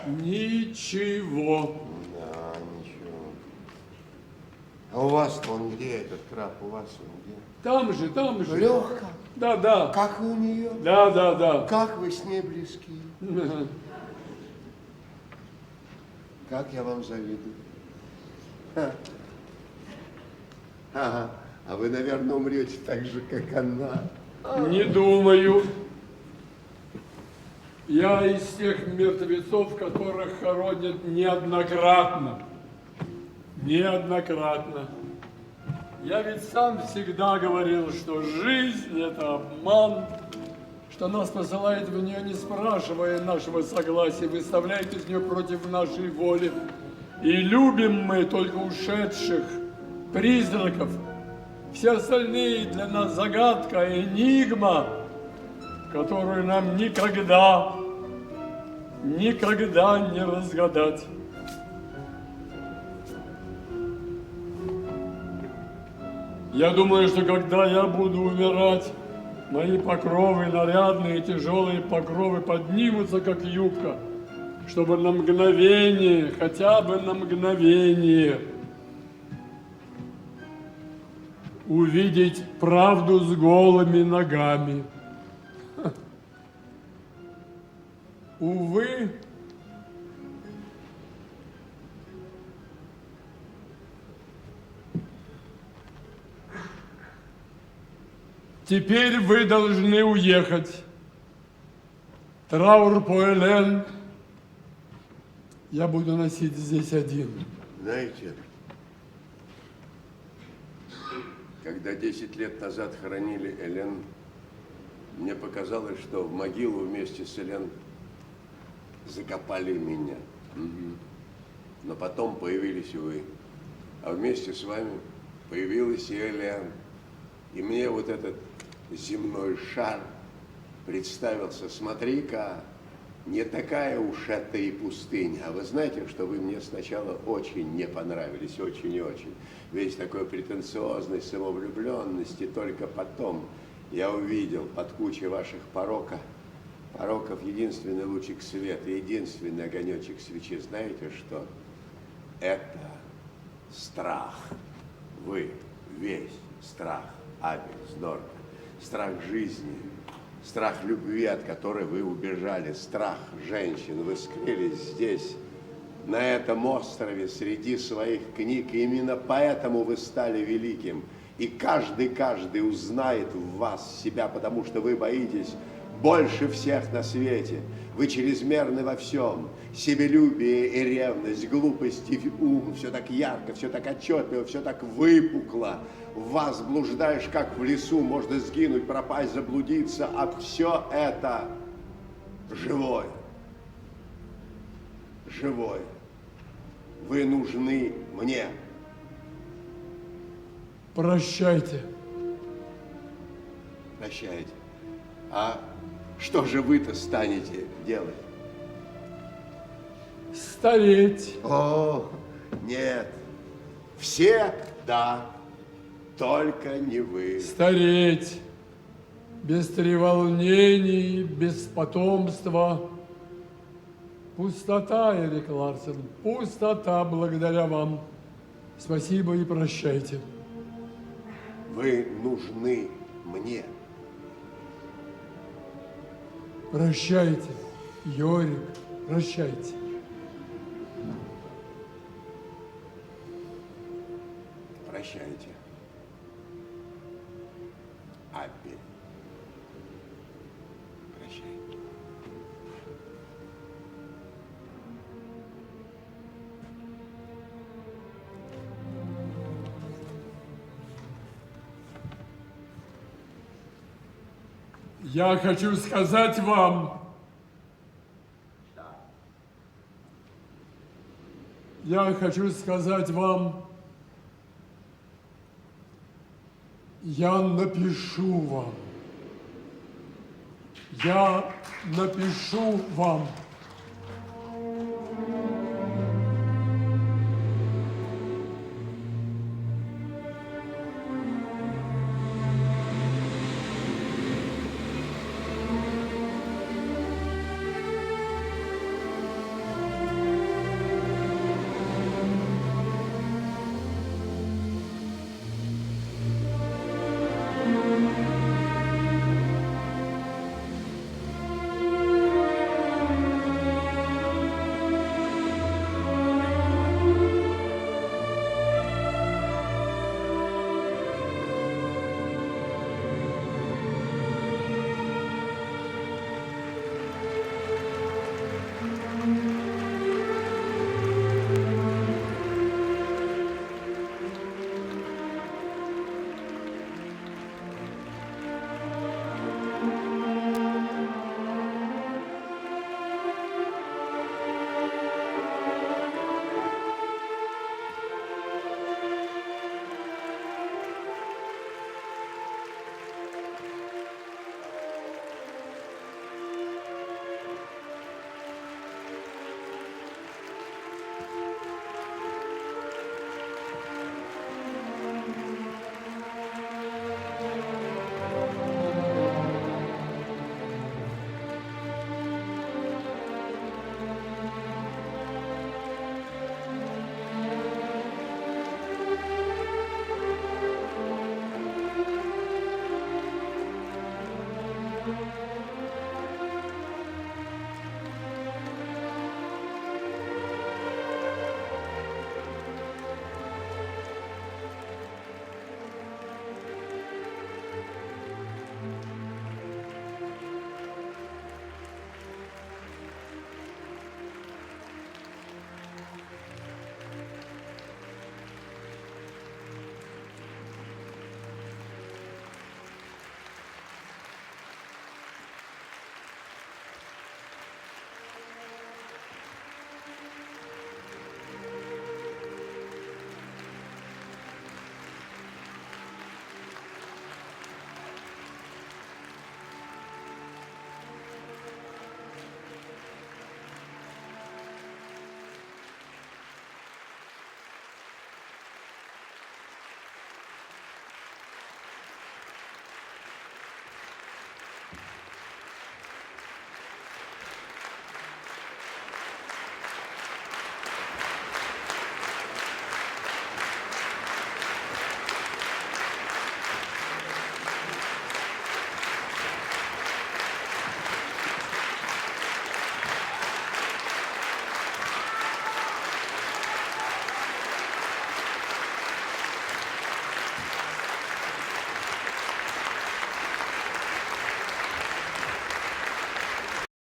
Ничего. Да, ничего. А у вас-то он где, этот краб? У вас он где? Там же, там же. Лёгка, Да, да. как вы у нее? Да, да, да. Как вы с ней близки? Как я вам завидую. Ха. Ага. А вы, наверное, умрете так же, как она. Не думаю. Я из тех мертвецов, которых хоронят неоднократно. Неоднократно. Я ведь сам всегда говорил, что жизнь – это обман, что нас посылает в нее, не спрашивая нашего согласия, выставляет из нее против нашей воли. И любим мы только ушедших, призраков. Все остальные для нас загадка, энигма, которую нам никогда не разгадать. Я думаю, что когда я буду умирать, мои покровы, нарядные, тяжелые покровы поднимутся, как юбка, чтобы на мгновение, хотя бы на мгновение, увидеть правду с голыми ногами. Увы, теперь вы должны уехать. Траур по Элен я буду носить здесь один. Знаете, когда 10 лет назад хоронили Элен, мне показалось, что в могилу вместе с Элен закопали меня. Но потом появились вы, а вместе с вами появилась и Элен. И мне вот этот земной шар представился. Смотри-ка, не такая уж это и пустыня. А вы знаете, что вы мне сначала очень не понравились, очень и очень. Весь такой претенциозной самовлюбленности, только потом я увидел под кучей ваших пороков единственный лучик света, единственный огонечек свечи. Знаете что? Это страх. Вы весь страх. Абель, Снорка. Страх жизни, страх любви, от которой вы убежали, страх женщин. Вы скрылись здесь, на этом острове, среди своих книг. И именно поэтому вы стали великим. И каждый узнает в вас себя, потому что вы боитесь больше всех на свете. Вы чрезмерны во всем. Себелюбие и ревность, глупость и ум. Все так ярко, все так отчетливо, все так выпукло. В вас блуждаешь, как в лесу. Можно сгинуть, пропасть, заблудиться. А все это живое. Живое. Вы нужны мне. Прощайте. Прощайте. А что же вы-то станете делать? Стареть. О, нет. Все, да, только не вы. Стареть. Без треволнений, без потомства. Пустота, Эрик Ларсен, пустота благодаря вам. Спасибо и прощайте. Вы нужны мне. Прощайте, Йорик, прощайте. Прощайте. Абель. Прощай. Я хочу сказать вам, я напишу вам.